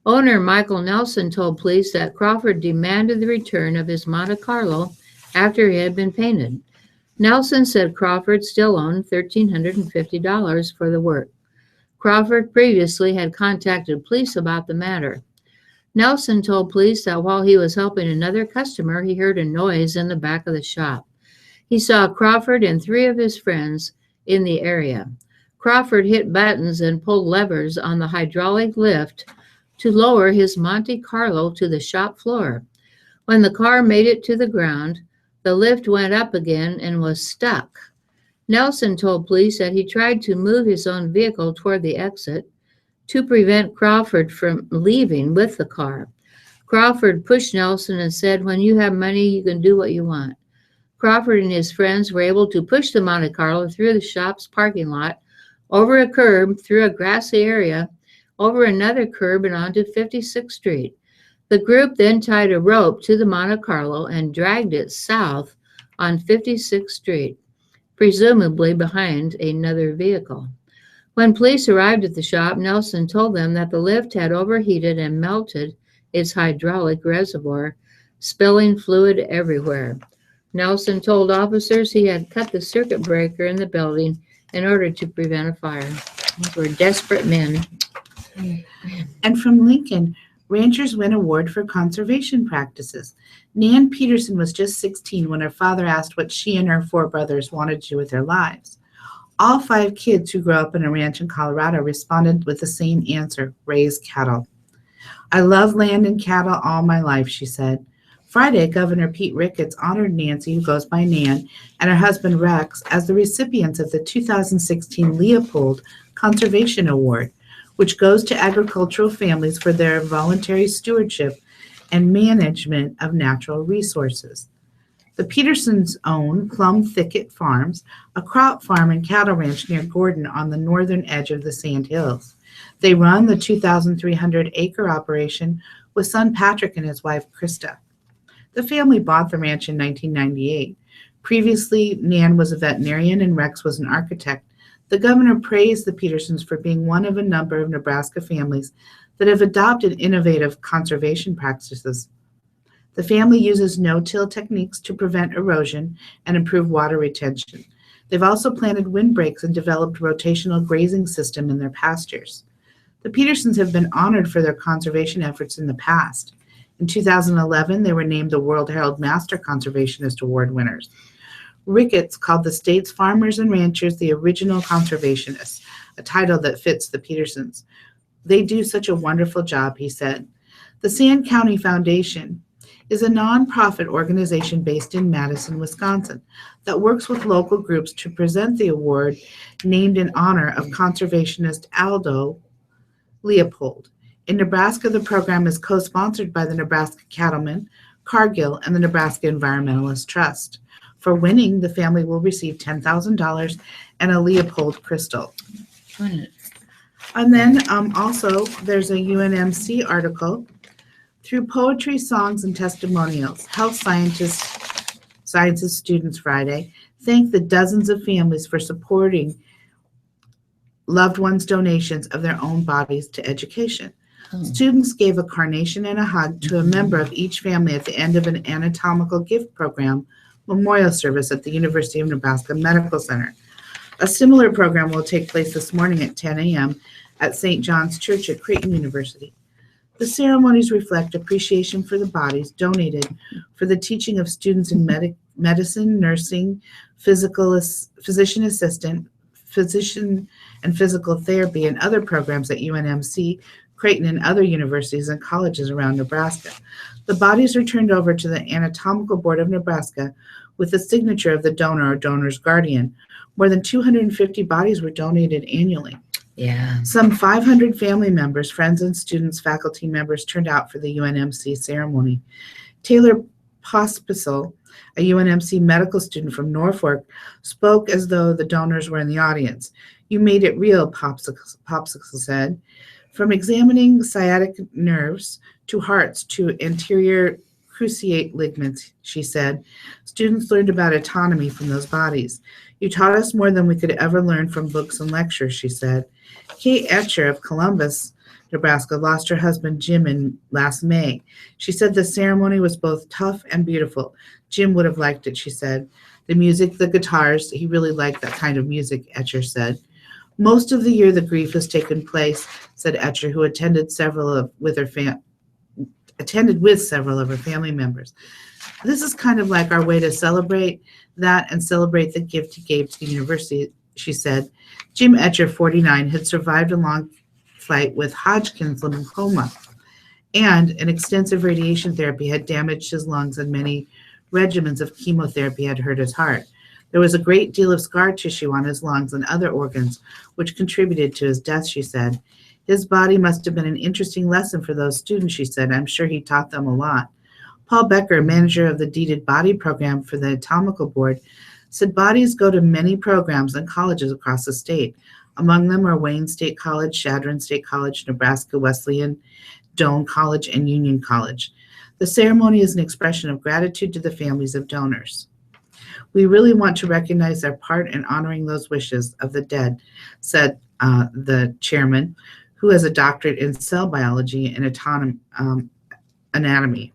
Owner Michael Nelson told police that Crawford demanded the return of his Monte Carlo after it had been painted. Nelson said Crawford still owned $1,350 for the work. Crawford previously had contacted police about the matter. Nelson told police that while he was helping another customer, he heard a noise in the back of the shop. He saw Crawford and 3 of his friends in the area. Crawford hit buttons and pulled levers on the hydraulic lift to lower his Monte Carlo to the shop floor. When the car made it to the ground, the lift went up again and was stuck. Nelson told police that he tried to move his own vehicle toward the exit to prevent Crawford from leaving with the car. Crawford pushed Nelson and said, "When you have money, you can do what you want." Crawford and his friends were able to push the Monte Carlo through the shop's parking lot, over a curb, through a grassy area, over another curb, and onto 56th Street. The group then tied a rope to the Monte Carlo and dragged it south on 56th Street, presumably behind another vehicle. When police arrived at the shop, Nelson told them that the lift had overheated and melted its hydraulic reservoir, spilling fluid everywhere. Nelson told officers he had cut the circuit breaker in the building in order to prevent a fire. These were desperate men. And from Lincoln, ranchers win award for conservation practices. Nan Peterson was just 16 when her father asked what she and her 4 brothers wanted to do with their lives. All 5 kids who grew up in a ranch in Colorado responded with the same answer: raise cattle. "I love land and cattle all my life," she said. Friday, Governor Pete Ricketts honored Nancy, who goes by Nan, and her husband Rex as the recipients of the 2016 Leopold Conservation Award, which goes to agricultural families for their voluntary stewardship and management of natural resources. The Petersons own Plum Thicket Farms, a crop farm and cattle ranch near Gordon on the northern edge of the Sand Hills. They run the 2,300-acre operation with son Patrick and his wife Krista. The family bought the ranch in 1998. Previously, Nan was a veterinarian and Rex was an architect. The governor praised the Petersons for being one of a number of Nebraska families that have adopted innovative conservation practices. The family uses no-till techniques to prevent erosion and improve water retention. They've also planted windbreaks and developed a rotational grazing system in their pastures. The Petersons have been honored for their conservation efforts in the past. In 2011, they were named the World Herald Master Conservationist Award winners. Ricketts called the state's farmers and ranchers the original conservationists, a title that fits the Petersons. "They do such a wonderful job," he said. The Sand County Foundation is a nonprofit organization based in Madison, Wisconsin, that works with local groups to present the award named in honor of conservationist Aldo Leopold. In Nebraska, the program is co-sponsored by the Nebraska Cattlemen, Cargill, and the Nebraska Environmentalist Trust. For winning, the family will receive $10,000 and a Leopold crystal. And then also there's a UNMC article. Through poetry, songs, and testimonials, Health Sciences Students Friday thanked the dozens of families for supporting loved ones' donations of their own bodies to education. Oh. Students gave a carnation and a hug to a member of each family at the end of an anatomical gift program memorial service at the University of Nebraska Medical Center. A similar program will take place this morning at 10 a.m. at St. John's Church at Creighton University. The ceremonies reflect appreciation for the bodies donated for the teaching of students in medicine, nursing, physician assistant, physician and physical therapy, and other programs at UNMC, Creighton, and other universities and colleges around Nebraska. The bodies are turned over to the Anatomical Board of Nebraska with the signature of the donor or donor's guardian. More than 250 bodies were donated annually. Yeah. Some 500 family members, friends, and students, faculty members turned out for the UNMC ceremony. Taylor Pospisil, a UNMC medical student from Norfolk, spoke as though the donors were in the audience. "You made it real," Popsicle said. "From examining sciatic nerves to hearts to anterior cruciate ligaments," she said. "Students learned about autonomy from those bodies. You taught us more than we could ever learn from books and lectures," she said. Kate Etcher of Columbus, Nebraska, lost her husband Jim in last May. She said the ceremony was both tough and beautiful. Jim would have liked it, she said. The music, the guitars, he really liked that kind of music, Etcher said. "Most of the year the grief has taken place," said Etcher, who attended with several of her family members. "This is kind of like our way to celebrate that and celebrate the gift he gave to the university," she said. Jim Etcher, 49, had survived a long fight with Hodgkin's lymphoma, and an extensive radiation therapy had damaged his lungs, and many regimens of chemotherapy had hurt his heart. There was a great deal of scar tissue on his lungs and other organs, which contributed to his death, she said. "His body must have been an interesting lesson for those students," she said. "I'm sure he taught them a lot." Paul Becker, manager of the Deeded Body Program for the Anatomical Board, said bodies go to many programs and colleges across the state. Among them are Wayne State College, Chadron State College, Nebraska Wesleyan, Doane College, and Union College. The ceremony is an expression of gratitude to the families of donors. "We really want to recognize their part in honoring those wishes of the dead," said the chairman, who has a doctorate in cell biology and anatomy.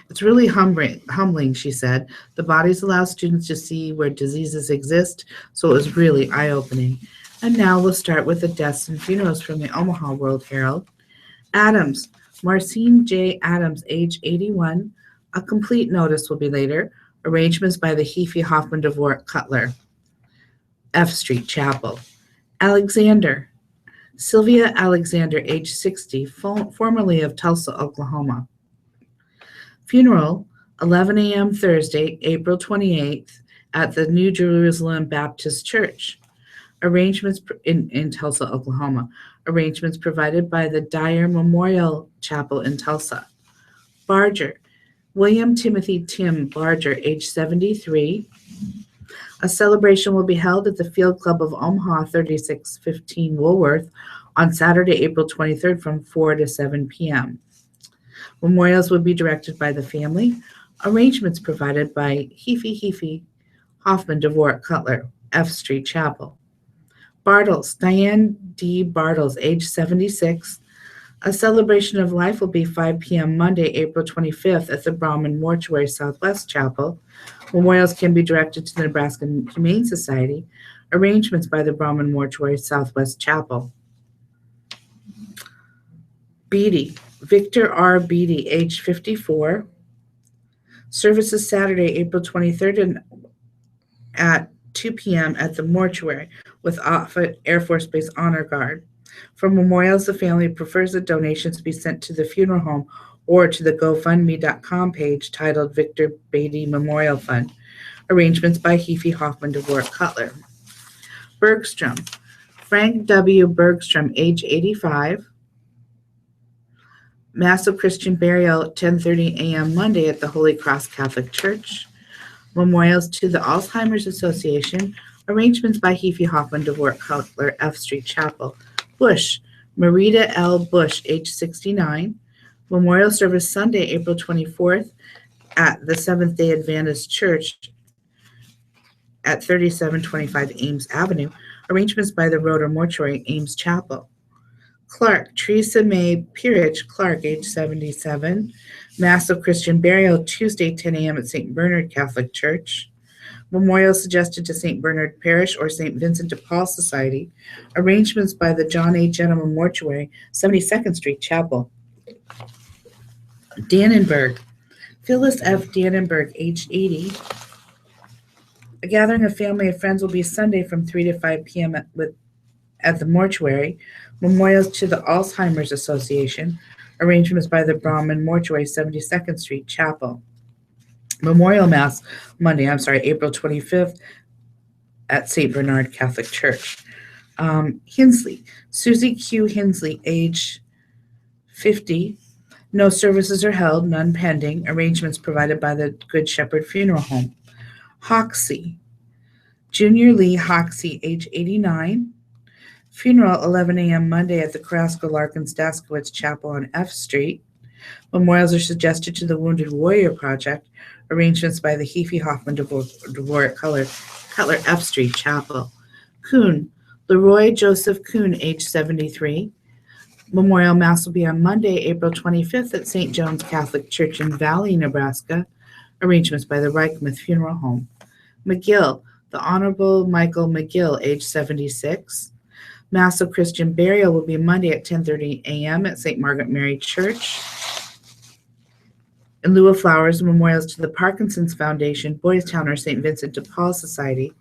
"It's really humbling," she said. "The bodies allow students to see where diseases exist, so it was really eye-opening." And now we'll start with the deaths and funerals from the Omaha World Herald. Adams, Marcine J. Adams, age 81. A complete notice will be later. Arrangements by the Heaphy Hoffman Dvorak Cutler, F Street Chapel. Alexander, Sylvia Alexander, age 60, formerly of Tulsa, Oklahoma. Funeral, 11 a.m. Thursday, April 28th, at the New Jerusalem Baptist Church. Arrangements in Tulsa, Oklahoma. Arrangements provided by the Dyer Memorial Chapel in Tulsa. Barger, William Timothy Tim Barger, age 73. A celebration will be held at the Field Club of Omaha, 3615 Woolworth, on Saturday, April 23rd from 4 to 7 p.m. Memorials will be directed by the family. Arrangements provided by Heaphy Hoffman Dvorak Cutler, F Street Chapel. Bartles, Diane D. Bartles, age 76. A celebration of life will be 5 p.m. Monday, April 25th at the Brahman Mortuary Southwest Chapel. Memorials can be directed to the Nebraska Humane Society. Arrangements by the Brahman Mortuary Southwest Chapel. Beatty, Victor R. Beatty, age 54. Services Saturday, April 23rd at 2 p.m. at the mortuary with Offutt Air Force Base Honor Guard. For memorials, the family prefers that donations be sent to the funeral home or to the GoFundMe.com page titled Victor Beatty Memorial Fund. Arrangements by Heaphy Hoffman Dvorak Cutler. Bergstrom, Frank W. Bergstrom, age 85. Mass of Christian burial at 10:30 a.m. Monday at the Holy Cross Catholic Church. Memorials to the Alzheimer's Association. Arrangements by Heaphy Hoffman Dvorak Cutler, F Street Chapel. Bush, Marita L. Bush, age 69. Memorial service Sunday, April 24th at the Seventh-day Adventist Church at 3725 Ames Avenue. Arrangements by the Rotor Mortuary, Ames Chapel. Clark, Teresa Mae Peerage Clark, age 77. Mass of Christian burial Tuesday, 10 a.m. at St. Bernard Catholic Church. Memorial suggested to St. Bernard Parish or St. Vincent de Paul Society. Arrangements by the John A. Gentleman Mortuary, 72nd Street Chapel. Dannenberg, Phyllis F. Dannenberg, age 80. A gathering of family and friends will be Sunday from 3 to 5 p.m. at the mortuary. Memorials to the Alzheimer's Association. Arrangements by the Brahman Mortuary, 72nd Street Chapel. Memorial Mass April 25th at St. Bernard Catholic Church. Hinsley, Susie Q. Hinsley, age 50. No services are held, none pending. Arrangements provided by the Good Shepherd Funeral Home. Hoxie, Junior Lee Hoxie, age 89. Funeral 11 a.m. Monday at the Carrasco Larkins Daskowitz Chapel on F Street. Memorials are suggested to the Wounded Warrior Project. Arrangements by the Heafy Hoffman Dvorak Cutler F Street Chapel. Kuhn, Leroy Joseph Kuhn, age 73. Memorial Mass will be on Monday, April 25th at St. John's Catholic Church in Valley, Nebraska. Arrangements by the Reichmuth Funeral Home. McGill, the Honorable Michael McGill, age 76. Mass of Christian burial will be Monday at 10:30 a.m. at St. Margaret Mary Church. In lieu of flowers, memorials to the Parkinson's Foundation, Boys Town, or St. Vincent de Paul Society.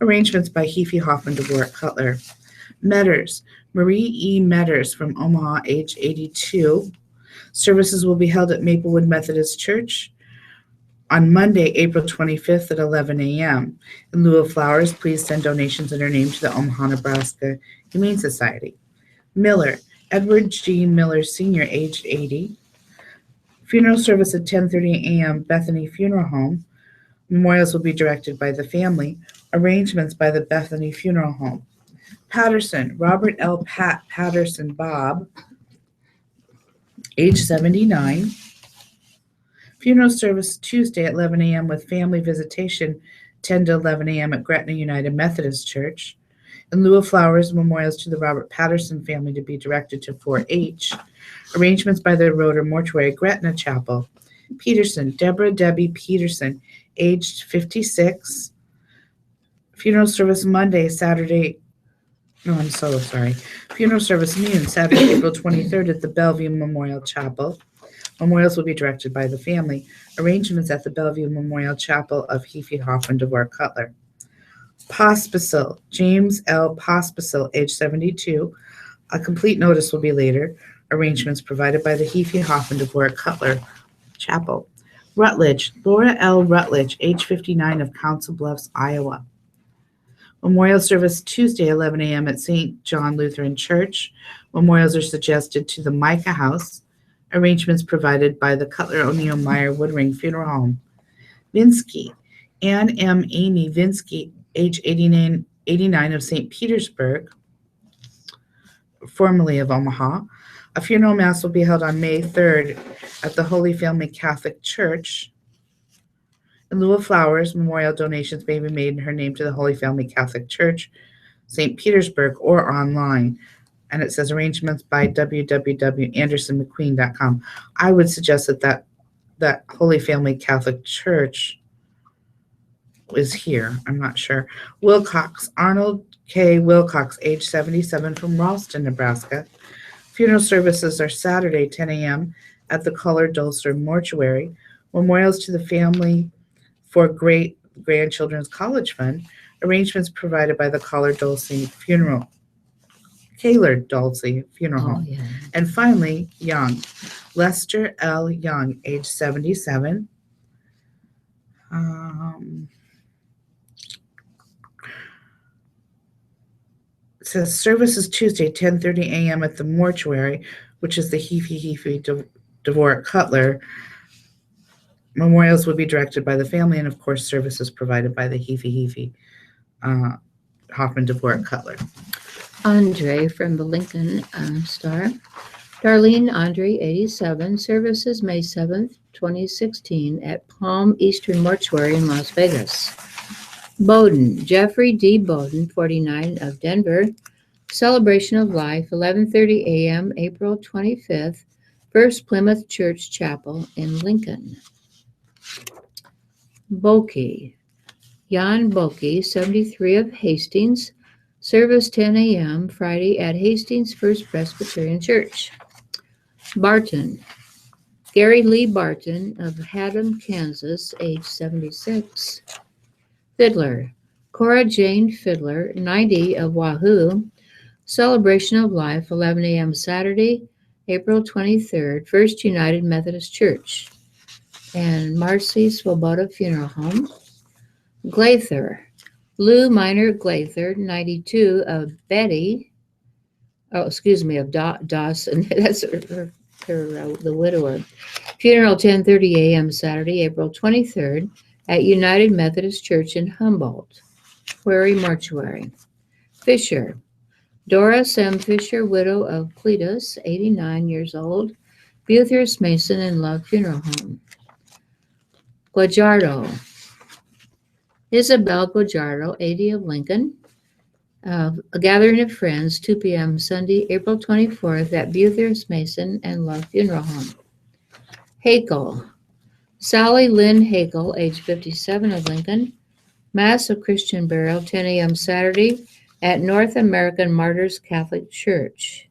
Arrangements by Heafy Hoffman Dvorak Cutler. Metters, Marie E. Metters from Omaha, age 82. Services will be held at Maplewood Methodist Church on Monday, April 25th at 11 a.m. In lieu of flowers, please send donations in her name to the Omaha, Nebraska Humane Society. Miller, Edward G. Miller, Sr., aged 80. Funeral service at 10:30 a.m. Bethany Funeral Home. Memorials will be directed by the family. Arrangements by the Bethany Funeral Home. Patterson, Robert L. Patterson, Bob, age 79. Funeral service Tuesday at 11 a.m. with family visitation, 10 to 11 a.m. at Gretna United Methodist Church. In lieu of flowers, memorials to the Robert Patterson family to be directed to 4-H. Arrangements by the Rotor Mortuary, Gretna Chapel. Peterson, Deborah Debbie Peterson, aged 56. Funeral service Monday, Saturday. No, I'm so sorry. Funeral service noon, Saturday, April 23rd at the Bellevue Memorial Chapel. Memorials will be directed by the family. Arrangements at the Bellevue Memorial Chapel of Heafy Hoffman Dvorak Cutler. Pospisil, James L. Pospisil, age 72. A complete notice will be later. Arrangements provided by the Heafy Hoffman Dvorak Cutler Chapel. Rutledge, Laura L. Rutledge, age 59, of Council Bluffs, Iowa. Memorial service Tuesday, 11 a.m. at St. John Lutheran Church. Memorials are suggested to the Micah House. Arrangements provided by the Cutler O'Neill Meyer Woodring Funeral Home. Vinsky, Ann M. Amy Vinsky, age 89 of St. Petersburg, formerly of Omaha. A funeral mass will be held on May 3rd at the Holy Family Catholic Church. In lieu of flowers, memorial donations may be made in her name to the Holy Family Catholic Church, St. Petersburg, or online. And it says arrangements by www.andersonmcqueen.com. I would suggest that Holy Family Catholic Church is here. I'm not sure. Wilcox, Arnold K. Wilcox, age 77, from Ralston, Nebraska. Funeral services are Saturday, 10 a.m. at the Culler Dulcer Mortuary. Memorials to the family for Great Grandchildren's College Fund. Arrangements provided by the Kaler Dulce Funeral Home. Yeah. And finally, Young, Lester L. Young, age 77. It says services Tuesday, 10:30 a.m. at the mortuary, which is the Heafy Dvorak Cutler. Memorials would be directed by the family, and of course, services provided by the Heafy Hoffman Dvorak Cutler. Andre from the Lincoln Star. Darlene Andre, 87. Services May 7th, 2016 at Palm Eastern Mortuary in Las Vegas. Bowden, Jeffrey D. Bowden, 49, of Denver. Celebration of Life, 11:30 a.m., April 25th, First Plymouth Church Chapel in Lincoln. Boki, Jan Boki, 73, of Hastings. Service 10 a.m., Friday at Hastings First Presbyterian Church. Barton, Gary Lee Barton, of Haddam, Kansas, age 76. Fiddler, Cora Jane Fiddler, 90, of Wahoo. Celebration of Life, 11 a.m. Saturday, April 23rd, First United Methodist Church. And Marcy Swoboda Funeral Home. Glather, Lou Minor Glather, 92, of Betty. Of Dawson. That's her the widower. Funeral 10:30 a.m. Saturday, April 23rd, at United Methodist Church in Humboldt. Quarry Mortuary. Fisher, Doris M. Fisher, widow of Cletus, 89 years old, Buthurst Mason and Love Funeral Home. Guajardo, Isabel Guajardo, 80, of Lincoln. A gathering of friends, 2 p.m. Sunday, April 24th, at Buthurst Mason and Love Funeral Home. Hakel, Sally Lynn Hakel, age 57, of Lincoln. Mass of Christian burial, 10 a.m. Saturday, at North American Martyrs Catholic Church.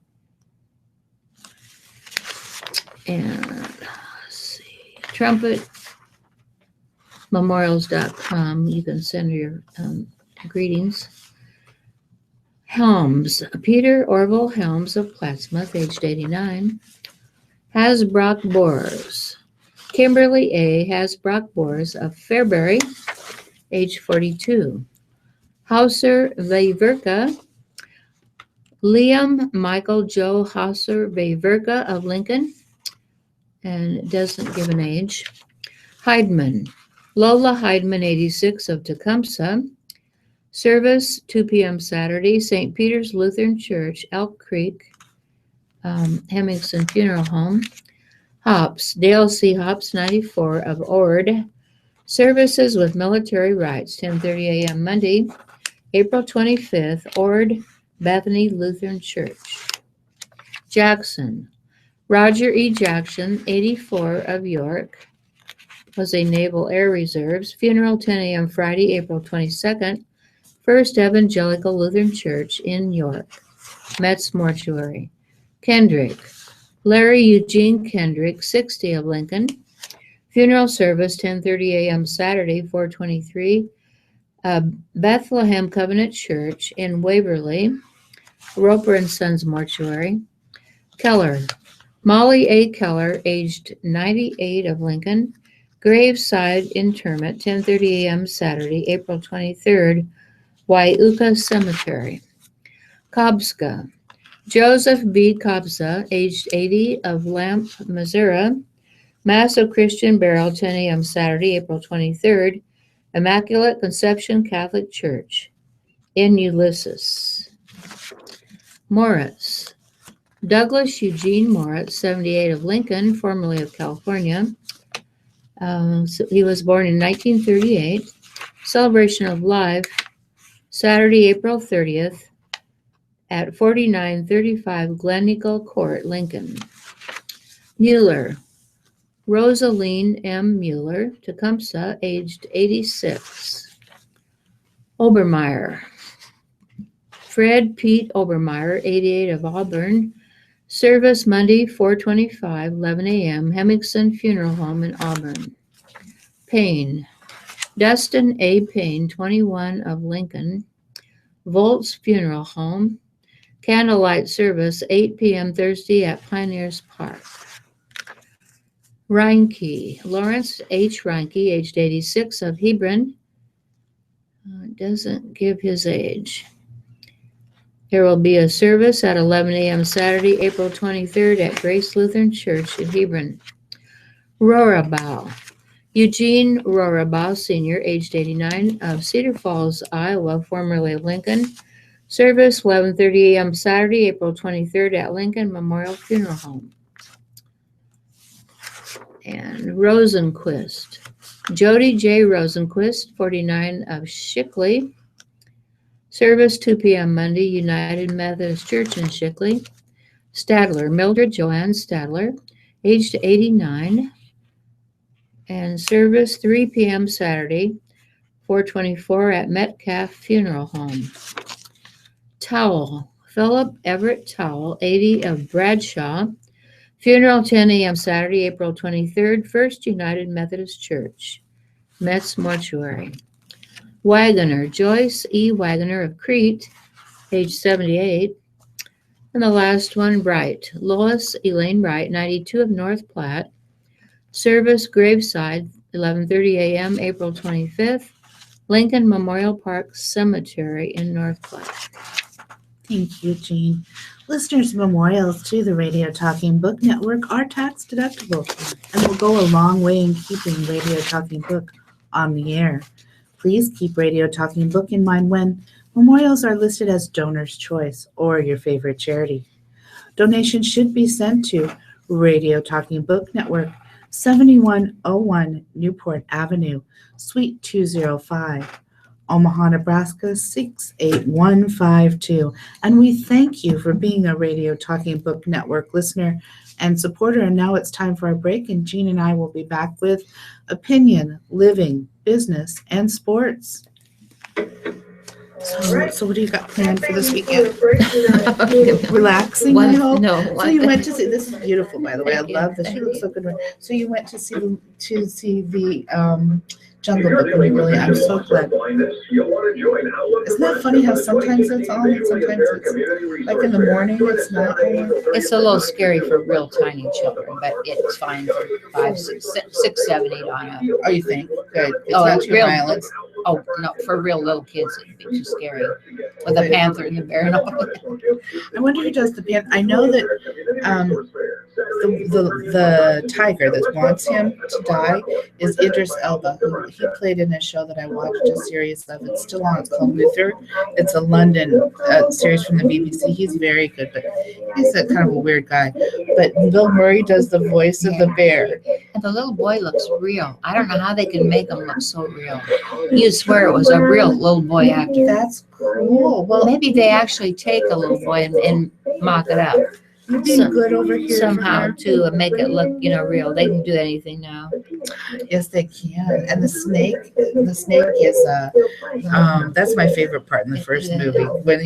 And let's see, trumpetmemorials.com. You can send your greetings. Helms, Peter Orville Helms, of Plattsmouth, aged 89. Hasbrock Boers, Kimberly A. Hasbrock Boers, of Fairbury, age 42. Hauser Veverka, Liam Michael Joe Hauser Veverka, of Lincoln, and it doesn't give an age. Heidman, Lola Heidman, 86, of Tecumseh. Service 2 p.m. Saturday, St. Peter's Lutheran Church, Elk Creek, Hemmingson Funeral Home. Hops, Dale C. Hops, 94, of Ord. Services with military rites, 10:30 a.m. Monday, April 25th, Ord Bethany Lutheran Church. Jackson, Roger E. Jackson, 84, of York, was a Naval Air Reserves. Funeral 10 a.m. Friday, April 22nd, First Evangelical Lutheran Church in York. Metz Mortuary. Kendrick, Larry Eugene Kendrick, 60, of Lincoln. Funeral service 10:30 a.m. Saturday, 423, Bethlehem Covenant Church in Waverly. Roper and Sons Mortuary. Keller, Molly A. Keller, aged 98, of Lincoln. Graveside interment, 10:30 a.m. Saturday, April 23rd, Wyuka Cemetery. Kobska, Joseph B. Kobza, aged 80, of Lamp, Missouri. Mass of Christian burial, 10 a.m. Saturday, April 23rd, Immaculate Conception Catholic Church in Ulysses. Moritz, Douglas Eugene Moritz, 78, of Lincoln, formerly of California. So he was born in 1938. Celebration of Life, Saturday, April 30th, at 4935 Glen Eagle Court, Lincoln. Mueller, Rosaline M. Mueller, Tecumseh, aged 86. Obermeyer, Fred Pete Obermeyer, 88, of Auburn. Service Monday, 425, 11 a.m., Hemmingson Funeral Home in Auburn. Payne, Dustin A. Payne, 21, of Lincoln. Volts Funeral Home. Candlelight service, 8 p.m. Thursday at Pioneers Park. Reinke, Lawrence H. Reinke, aged 86, of Hebron. It doesn't give his age. There will be a service at 11 a.m. Saturday, April 23rd at Grace Lutheran Church in Hebron. Rorabaugh, Eugene Rorabaugh, Sr., aged 89, of Cedar Falls, Iowa, formerly of Lincoln. Service 11:30 a.m. Saturday, April 23rd at Lincoln Memorial Funeral Home. And Rosenquist, Jody J. Rosenquist, 49 of Shickley. Service 2 p.m. Monday, United Methodist Church in Shickley. Stadler, Mildred Joanne Stadler, aged 89. And service 3 p.m. Saturday, 424 at Metcalf Funeral Home. Towel, Philip Everett Towel, 80 of Bradshaw. Funeral 10 a.m. Saturday, April 23rd, First United Methodist Church, Metz Mortuary. Wagoner, Joyce E. Wagoner of Crete, age 78. And the last one, Bright, Lois Elaine Bright, 92 of North Platte. Service Graveside, 11:30 a.m., April 25th, Lincoln Memorial Park Cemetery in North Platte. Thank you, Jean. Listeners' memorials to the Radio Talking Book Network are tax deductible and will go a long way in keeping Radio Talking Book on the air. Please keep Radio Talking Book in mind when memorials are listed as donor's choice or your favorite charity. Donations should be sent to Radio Talking Book Network, 7101 Newport Avenue, Suite 205, Omaha, Nebraska 68152. And we thank you for being a Radio Talking Book Network listener and supporter. And now it's time for our break, and Jean and I will be back with opinion, living, business, and sports. So what do you got planned for this weekend? Relaxing, I hope. No. So you went to see, this is beautiful, by the way. I love this. She looks so good. So you went to see the Jungle Book, and I'm so glad. Isn't that funny how sometimes it's on and sometimes it's like in the morning it's not on? It's a little scary for real tiny children, but it's fine for 5, 6, 7, 8 on up. Oh, you think? Good. It's Oh, not too real- violent. Oh, no, for real little kids, it'd be too scary. With the panther and the bear and all. I wonder who does the pan. I know that the tiger that wants him to die is Idris Elba, who he played in a show that I watched a series of. It's still on. It's called Luther. It's a London series from the BBC. He's very good, but he's a kind of a weird guy. But Bill Murray does the voice of the bear. And the little boy looks real. I don't know how they can make him look so real. You swear it was a real little boy actor. That's cool. Well, Maybe they actually take a little boy and mock it up you're being good over here. somehow to make it look, real. They can do anything now. Yes, they can. And the snake is that's my favorite part in the first movie when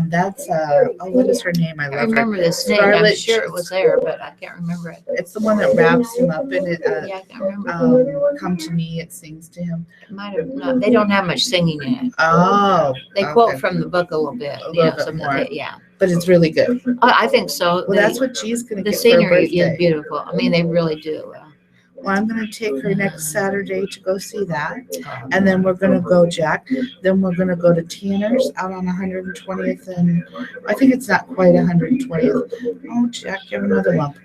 that's what is her name? I I love her. remember the snake. I'm Scarlet- sure it was there, but I can't remember it. It's the one that wraps him up in it. Yeah, I can't remember. Come to me, it sings to him. It might have not. They don't have much singing in it. Oh, They okay. quote from the book a little bit. A little bit more. Yeah, But it's really good. I think so. Well, that's what she's gonna The get for her scenery is birthday. beautiful. I mean, they really do. Well, I'm gonna take her next Saturday to go see that, and then we're gonna go, Jack. Then we're gonna go to Tanner's out on 120th, and I think it's not quite 120th. Oh, Jack, you have another lump.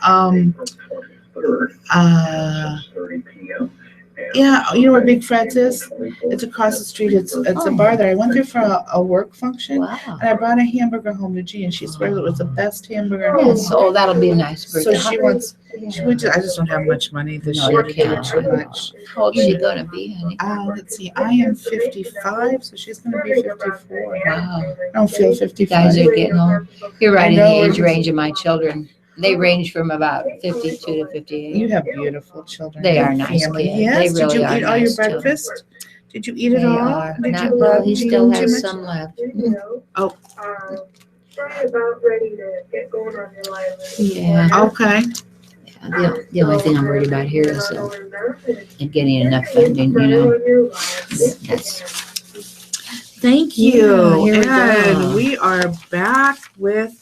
Yeah, you know where Big Fred's is? It's across the street. It's a bar there. I went there for a work function, Wow. and I brought a hamburger home to G, and she swears it was the best hamburger. Yes, so that'll be a nice So birthday. she wants. I just don't have much money this No, year you to do can't. too much. How old is she gonna be, honey? Let's see. I am 55, so she's gonna be 54. Wow. I don't feel You 55. guys are getting old. You're right in the I know, age it's- range of my children. They range from about 52 to 58. You have beautiful children. They Your are nice family. kids. Yes. They Did really you are eat all your nice children. breakfast? Did you eat it They all? are. Did Not, you well, love he Jean still too has much? some left. Oh. Probably about ready to get going on your life. Yeah. Okay. The only thing I'm worried about here is getting enough funding, That's, Thank Yeah, you. here we And go. we are back with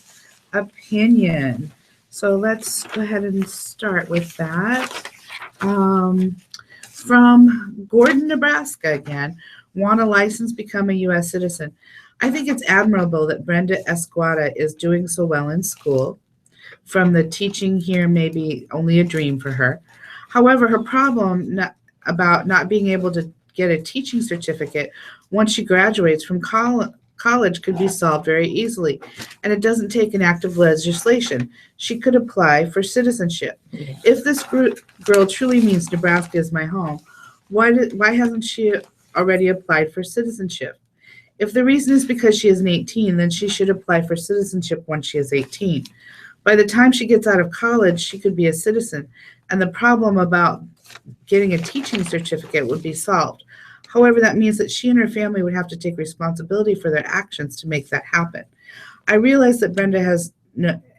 opinion. So let's go ahead and start with that. From Gordon, Nebraska again. Want a license, become a U.S. citizen. I think it's admirable that Brenda Esquada is doing so well in school. From the teaching here, maybe only a dream for her. However, her problem about not being able to get a teaching certificate once she graduates from college could be solved very easily, and it doesn't take an act of legislation. She could apply for citizenship. Yeah. If this girl truly means Nebraska is my home, why hasn't she already applied for citizenship? If the reason is because she isn't 18, then she should apply for citizenship when she is 18. By the time she gets out of college, she could be a citizen, and the problem about getting a teaching certificate would be solved. However, that means that she and her family would have to take responsibility for their actions to make that happen. I realize that Brenda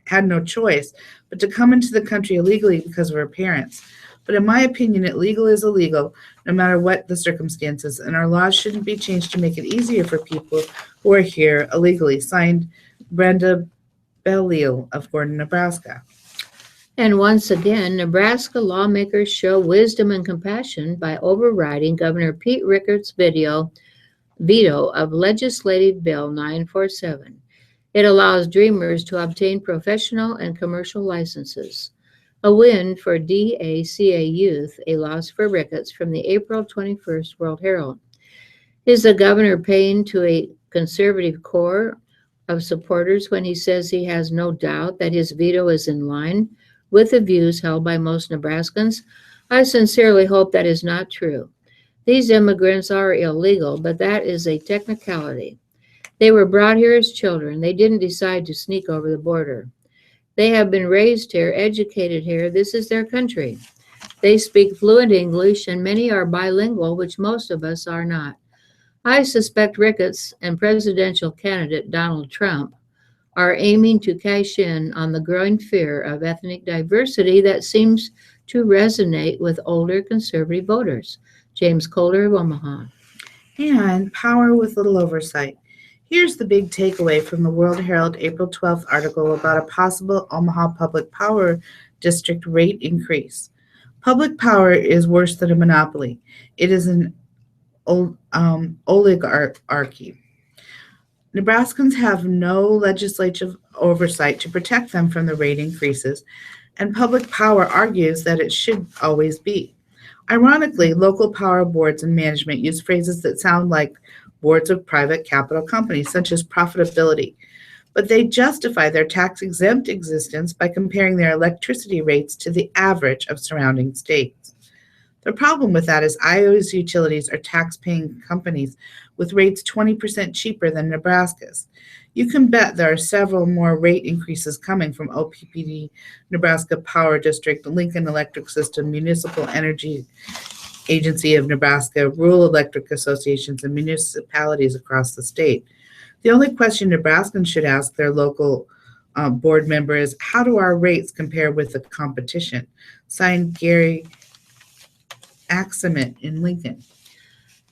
had no choice but to come into the country illegally because of her parents. But in my opinion, illegal is illegal, no matter what the circumstances, and our laws shouldn't be changed to make it easier for people who are here illegally. Signed, Brenda Belial of Gordon, Nebraska. And once again, Nebraska lawmakers show wisdom and compassion by overriding Governor Pete Rickard's veto of Legislative Bill 947. It allows dreamers to obtain professional and commercial licenses. A win for DACA youth, a loss for Ricketts from the April 21st World Herald. Is the governor paying to a conservative core of supporters when he says he has no doubt that his veto is in line with the views held by most Nebraskans? I sincerely hope that is not true. These immigrants are illegal, but that is a technicality. They were brought here as children. They didn't decide to sneak over the border. They have been raised here, educated here. This is their country. They speak fluent English, and many are bilingual, which most of us are not. I suspect Ricketts and presidential candidate Donald Trump are aiming to cash in on the growing fear of ethnic diversity that seems to resonate with older conservative voters. James Colder of Omaha. And power with little oversight. Here's the big takeaway from the World Herald April 12th article about a possible Omaha Public Power District rate increase. Public power is worse than a monopoly. It is an oligarchy. Nebraskans have no legislative oversight to protect them from the rate increases, and public power argues that it should always be. Ironically, local power boards and management use phrases that sound like boards of private capital companies, such as profitability, but they justify their tax-exempt existence by comparing their electricity rates to the average of surrounding states. The problem with that is Iowa's utilities are tax-paying companies with rates 20% cheaper than Nebraska's. You can bet there are several more rate increases coming from OPPD, Nebraska Power District, Lincoln Electric System, Municipal Energy Agency of Nebraska, rural electric associations, and municipalities across the state. The only question Nebraskans should ask their local board member is, how do our rates compare with the competition? Signed, Gary Axemet in Lincoln.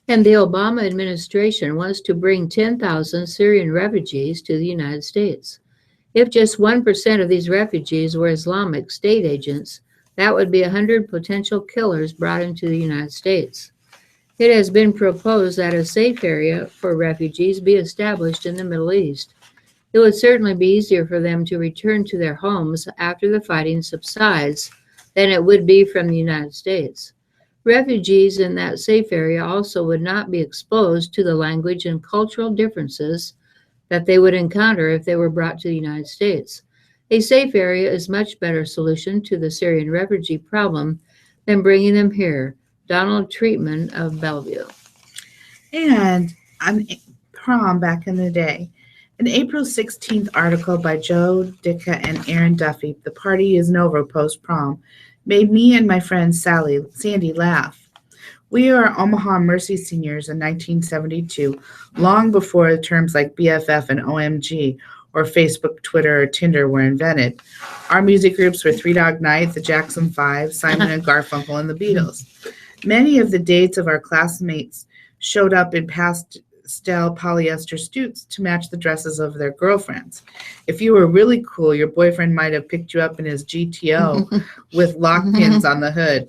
And the Obama administration wants to bring 10,000 Syrian refugees to the United States. If just 1% of these refugees were Islamic State agents, that would be 100 potential killers brought into the United States. It has been proposed that a safe area for refugees be established in the Middle East. It would certainly be easier for them to return to their homes after the fighting subsides than it would be from the United States. Refugees in that safe area also would not be exposed to the language and cultural differences that they would encounter if they were brought to the United States. A safe area is a much better solution to the Syrian refugee problem than bringing them here. Donald Treatman of Bellevue. And on prom back in the day, an April 16th article by Joe Dicka and Aaron Duffy, The Party is Over Post-Prom, made me and my friend Sandy laugh. We are Omaha Mercy seniors in 1972, long before terms like BFF and OMG or Facebook, Twitter, or Tinder were invented. Our music groups were Three Dog Night, the Jackson 5, Simon and Garfunkel, and the Beatles. Many of the dates of our classmates showed up in pastel polyester suits to match the dresses of their girlfriends. If you were really cool, your boyfriend might have picked you up in his GTO with lock pins on the hood.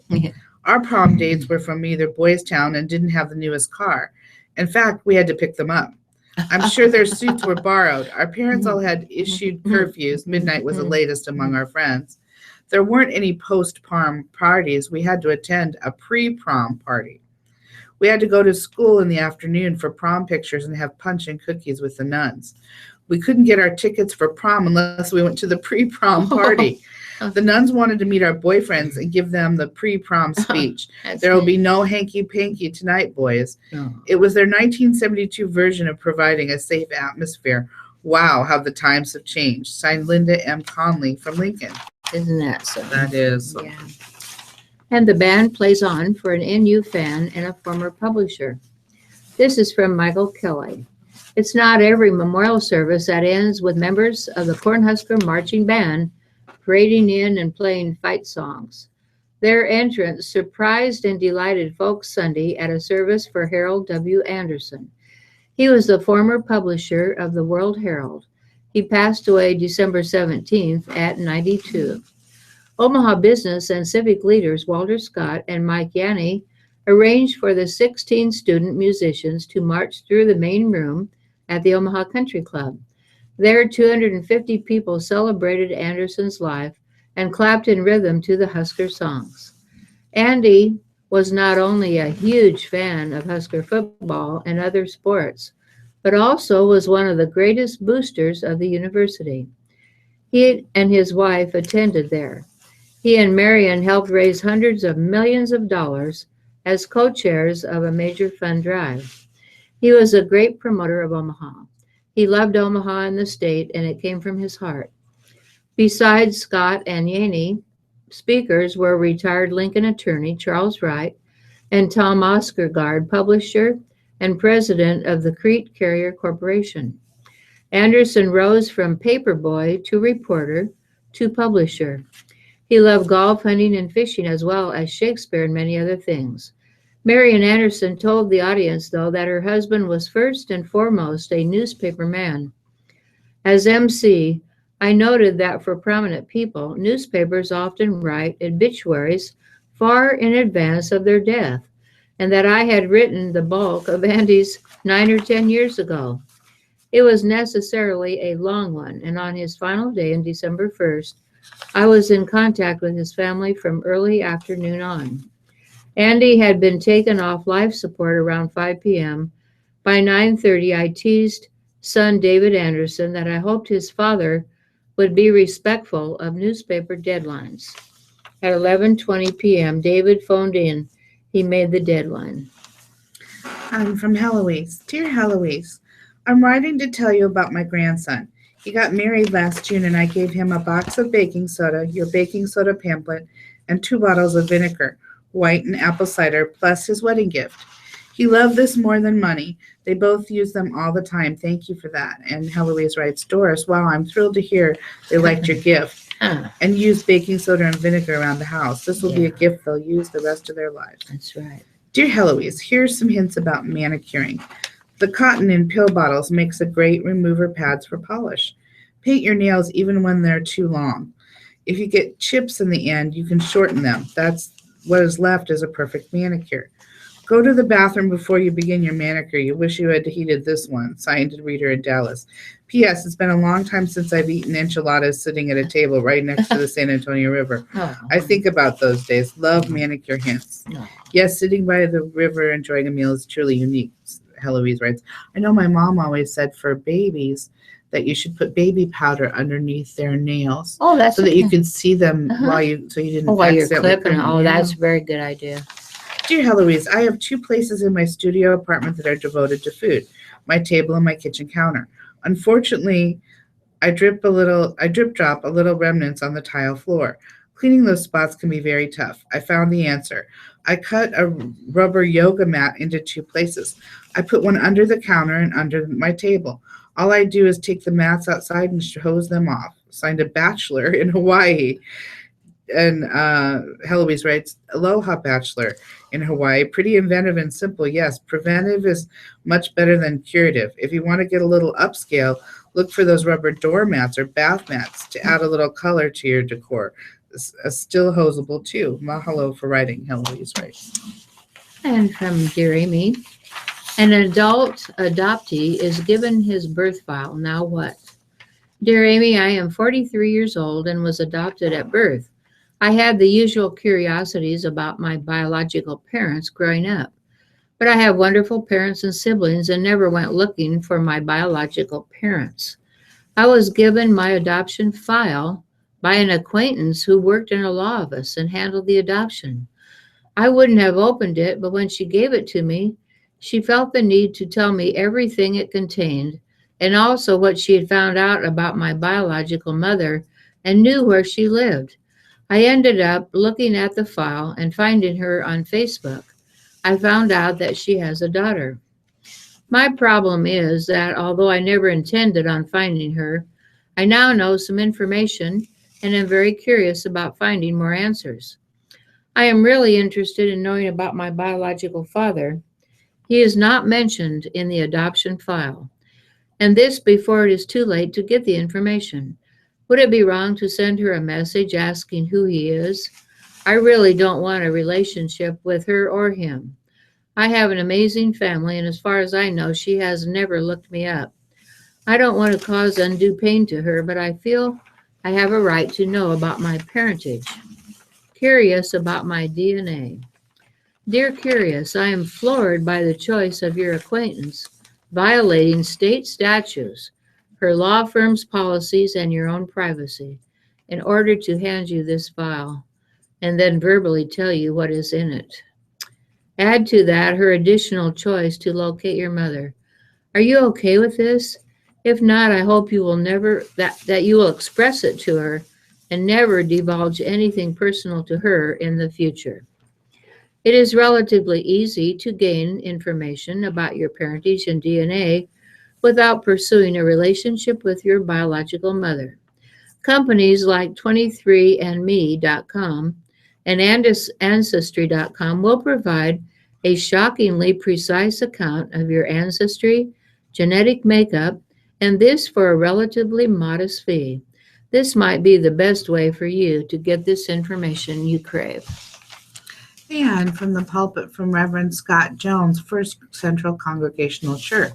Our prom dates were from either Boys Town and didn't have the newest car. In fact, we had to pick them up. I'm sure their suits were borrowed. Our parents all had issued curfews. Midnight was the latest among our friends. There weren't any post-prom parties. We had to attend a pre-prom party. We had to go to school in the afternoon for prom pictures and have punch and cookies with the nuns. We couldn't get our tickets for prom unless we went to the pre-prom party. The nuns wanted to meet our boyfriends and give them the pre-prom speech. There will be no hanky-panky tonight, boys. No. It was their 1972 version of providing a safe atmosphere. Wow, how the times have changed. Signed, Linda M. Conley from Lincoln. Isn't that so? That is. Yeah. And the band plays on for an NU fan and a former publisher. This is from Michael Kelly. It's not every memorial service that ends with members of the Cornhusker Marching Band parading in and playing fight songs. Their entrance surprised and delighted folks Sunday at a service for Harold W. Anderson. He was the former publisher of the World Herald. He passed away December 17th at 92. Omaha business and civic leaders Walter Scott and Mike Yanni arranged for the 16 student musicians to march through the main room at the Omaha Country Club. There, 250 people celebrated Anderson's life and clapped in rhythm to the Husker songs. Andy was not only a huge fan of Husker football and other sports, but also was one of the greatest boosters of the university. He and his wife attended there. He and Marion helped raise hundreds of millions of dollars as co-chairs of a major fund drive. He was a great promoter of Omaha. He loved Omaha and the state, and it came from his heart. Besides Scott and Yanni, speakers were retired Lincoln attorney Charles Wright and Tom Oskergaard, publisher and president of the Crete Carrier Corporation. Anderson rose from paperboy to reporter to publisher. He loved golf, hunting, and fishing, as well as Shakespeare and many other things. Marian Anderson told the audience, though, that her husband was first and foremost a newspaper man. As MC, I noted that for prominent people, newspapers often write obituaries far in advance of their death, and that I had written the bulk of Andy's 9 or 10 years ago. It was necessarily a long one, and on his final day on December 1st, I was in contact with his family from early afternoon on. Andy had been taken off life support around 5 p.m. By 9:30, I teased son David Anderson that I hoped his father would be respectful of newspaper deadlines. At 11:20 p.m., David phoned in. He made the deadline. I'm from Heloise. Dear Heloise, I'm writing to tell you about my grandson. He got married last June, and I gave him a box of baking soda, your baking soda pamphlet, and 2 bottles of vinegar, white and apple cider, plus his wedding gift. He loved this more than money. They both use them all the time. Thank you for that. And Heloise writes, Doris, wow, I'm thrilled to hear they liked your gift and use baking soda and vinegar around the house. This will be a gift they'll use the rest of their lives. That's right. Dear Heloise, here's some hints about manicuring. The cotton in pill bottles makes a great remover pads for polish. Paint your nails even when they're too long. If you get chips in the end, you can shorten them. That's what is left is a perfect manicure. Go to the bathroom before you begin your manicure. You wish you had heated this one. Signed, reader in Dallas. P.S. It's been a long time since I've eaten enchiladas sitting at a table right next to the San Antonio River. I think about those days. Love manicure hints. Yes, sitting by the river enjoying a meal is truly unique, Heloise writes. I know my mom always said for babies that you should put baby powder underneath their nails. Oh, that's so that you can see them while you didn't while you're accidentally clipping. cut them. Oh, that's a very good idea. Dear Heloise, I have 2 places in my studio apartment that are devoted to food, my table and my kitchen counter. Unfortunately, I drip drop a little remnants on the tile floor. Cleaning those spots can be very tough. I found the answer. I cut a rubber yoga mat into 2 places. I put one under the counter and under my table. All I do is take the mats outside and hose them off. Signed, a bachelor in Hawaii. And Heloise writes, Aloha, bachelor in Hawaii. Pretty inventive and simple, yes. Preventive is much better than curative. If you want to get a little upscale, look for those rubber doormats or bath mats to add a little color to your decor. Still hosable, too. Mahalo for writing, Heloise writes. And from Dear Amy, an adult adoptee is given his birth file. Now what? Dear Amy, I am 43 years old and was adopted at birth. I had the usual curiosities about my biological parents growing up. But I have wonderful parents and siblings and never went looking for my biological parents. I was given my adoption file by an acquaintance who worked in a law office and handled the adoption. I wouldn't have opened it, but when she gave it to me, she felt the need to tell me everything it contained and also what she had found out about my biological mother and knew where she lived. I ended up looking at the file and finding her on Facebook. I found out that she has a daughter. My problem is that although I never intended on finding her, I now know some information and am very curious about finding more answers. I am really interested in knowing about my biological father. He is not mentioned in the adoption file, and this before it is too late to get the information. Would it be wrong to send her a message asking who he is? I really don't want a relationship with her or him. I have an amazing family, and as far as I know, she has never looked me up. I don't want to cause undue pain to her, but I feel I have a right to know about my parentage. Curious about my DNA. Dear Curious, I am floored by the choice of your acquaintance, violating state statutes, her law firm's policies, and your own privacy, in order to hand you this file and then verbally tell you what is in it. Add to that her additional choice to locate your mother. Are you okay with this? If not, I hope you will never that you will express it to her and never divulge anything personal to her in the future. It is relatively easy to gain information about your parentage and DNA without pursuing a relationship with your biological mother. Companies like 23andme.com and Ancestry.com will provide a shockingly precise account of your ancestry, genetic makeup, and this for a relatively modest fee. This might be the best way for you to get this information you crave. And from the pulpit from Reverend Scott Jones, First Central Congregational Church.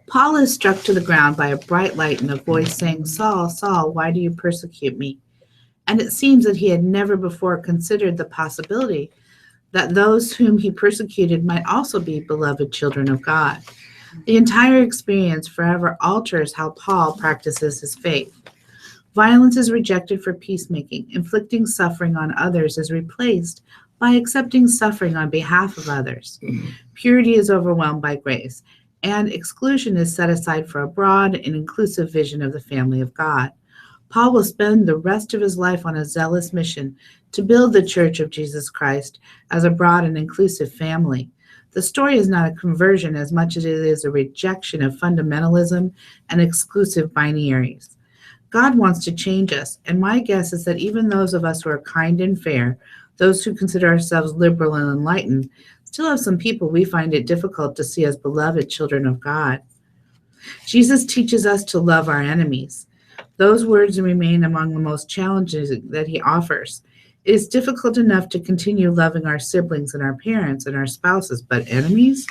Paul is struck to the ground by a bright light and a voice saying, Saul, Saul, why do you persecute me? And it seems that he had never before considered the possibility that those whom he persecuted might also be beloved children of God. The entire experience forever alters how Paul practices his faith. Violence is rejected for peacemaking. Inflicting suffering on others is replaced by accepting suffering on behalf of others. Purity is overwhelmed by grace, and exclusion is set aside for a broad and inclusive vision of the family of God. Paul will spend the rest of his life on a zealous mission to build the Church of Jesus Christ as a broad and inclusive family. The story is not a conversion as much as it is a rejection of fundamentalism and exclusive binaries. God wants to change us, and my guess is that even those of us who are kind and fair, those who consider ourselves liberal and enlightened, still have some people we find it difficult to see as beloved children of God. Jesus teaches us to love our enemies. Those words remain among the most challenging that he offers. It is difficult enough to continue loving our siblings and our parents and our spouses, but enemies?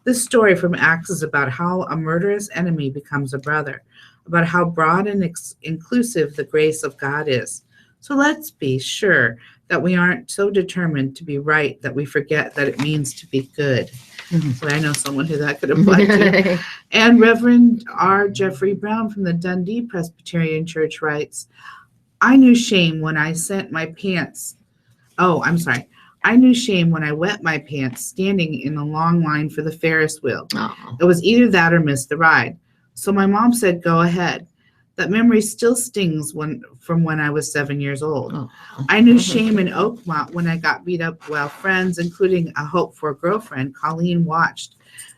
This story from Acts is about how a murderous enemy becomes a brother, about how broad and inclusive the grace of God is. So let's be sure that we aren't so determined to be right that we forget that it means to be good. So I know someone who that could apply to. And Reverend R. Jeffrey Brown from the Dundee Presbyterian Church writes, I knew shame when I sent my pants. I knew shame when I wet my pants standing in a long line for the Ferris wheel. Oh. It was either that or miss the ride. So my mom said, go ahead. That memory still stings from when I was 7 years old. Oh. I knew shame in Oakmont when I got beat up while friends, including a hoped-for girlfriend, Colleen, watched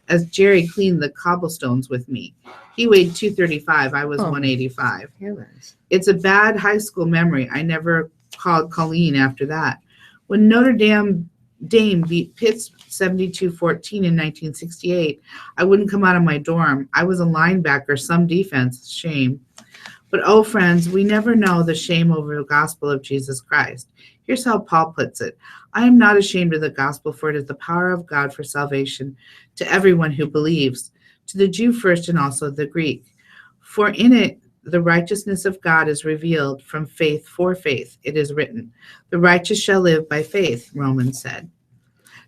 as Jerry cleaned the cobblestones with me. He weighed 235. I was 185. Heavens. It's a bad high school memory. I never called Colleen after that. When Notre Dame beat Pitt's 72-14 in 1968, I wouldn't come out of my dorm. I was a linebacker, some defense, shame. But oh, friends, we never know the shame over the gospel of Jesus Christ. Here's how Paul puts it. I am not ashamed of the gospel, for it is the power of God for salvation to everyone who believes, to the Jew first and also the Greek. For in it the righteousness of God is revealed from faith for faith. It is written, the righteous shall live by faith, Romans said.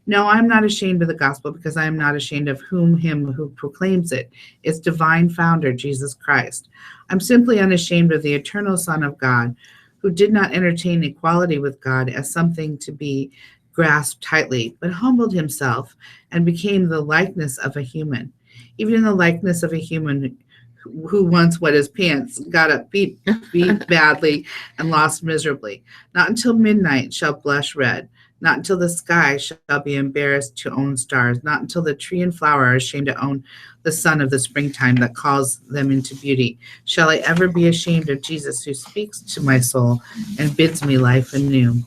No, I'm not ashamed of the gospel because I am not ashamed of him who proclaims it, its divine founder, Jesus Christ. I'm simply unashamed of the eternal Son of God, who did not entertain equality with God as something to be grasped tightly, but humbled himself and became the likeness of a human. Even in the likeness of a human who once wet his pants, got up, beat badly, and lost miserably. Not until midnight shall blush red. Not until the sky shall be embarrassed to own stars. Not until the tree and flower are ashamed to own the sun of the springtime that calls them into beauty. Shall I ever be ashamed of Jesus, who speaks to my soul and bids me life anew.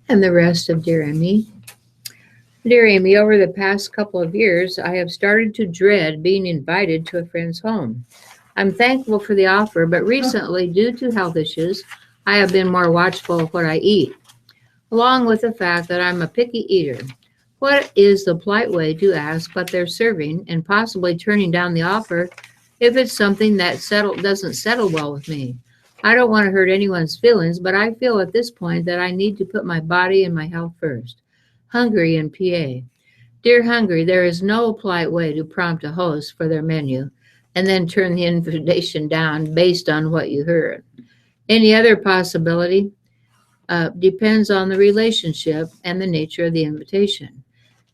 And the rest of Dear Amy. Dear Amy, over the past couple of years, I have started to dread being invited to a friend's home. I'm thankful for the offer, but recently, due to health issues, I have been more watchful of what I eat, along with the fact that I'm a picky eater. What is the polite way to ask what they're serving and possibly turning down the offer if it's something that doesn't settle well with me? I don't want to hurt anyone's feelings, but I feel at this point that I need to put my body and my health first. Hungry in PA. Dear Hungry, there is no polite way to prompt a host for their menu and then turn the invitation down based on what you heard. Any other possibility depends on the relationship and the nature of the invitation.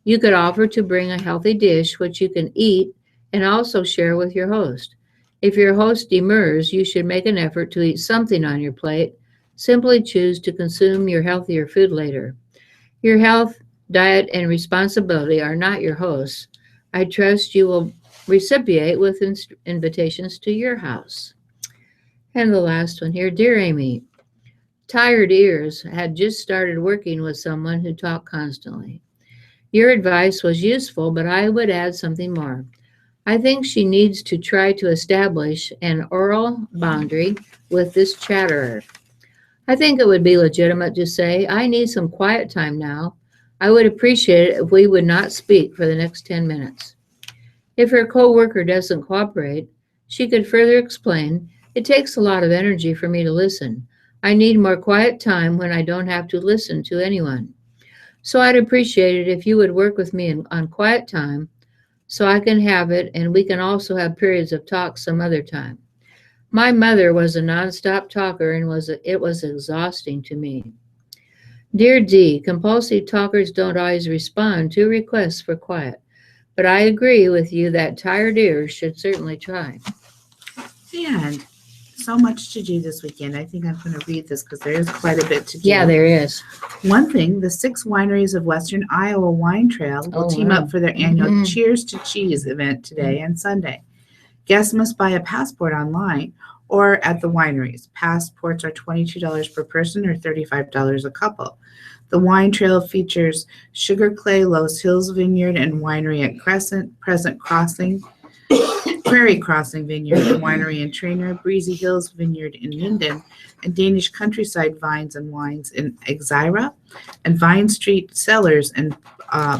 You could offer to bring a healthy dish which you can eat and also share with your host. If your host demurs, you should make an effort to eat something on your plate. Simply choose to consume your healthier food later. Your health, diet, and responsibility are not your host's. I trust you will reciprocate with invitations to your house. And the last one here, Dear Amy, tired ears had just started working with someone who talked constantly. Your advice was useful, but I would add something more. I think she needs to try to establish an oral boundary with this chatterer. I think it would be legitimate to say, I need some quiet time now. I would appreciate it if we would not speak for the next 10 minutes. If her coworker doesn't cooperate, she could further explain, it takes a lot of energy for me to listen. I need more quiet time when I don't have to listen to anyone. So I'd appreciate it if you would work with me on quiet time so I can have it and we can also have periods of talk some other time. My mother was a nonstop talker and it was exhausting to me. Dear D, compulsive talkers don't always respond to requests for quiet, but I agree with you that tired ears should certainly try. And so much to do this weekend. I think I'm going to read this because there is quite a bit to do. Yeah, there is. One thing, the 6 wineries of Western Iowa Wine Trail will team up for their annual Cheers to Cheese event today and Sunday. Guests must buy a passport online or at the wineries. Passports are $22 per person or $35 a couple. The wine trail features Sugar Clay Los Hills Vineyard and Winery at Present Crossing, Prairie Crossing Vineyard and Winery in Trainer, Breezy Hills Vineyard in Minden, and Danish Countryside Vines and Wines in Exira, and Vine Street Cellars and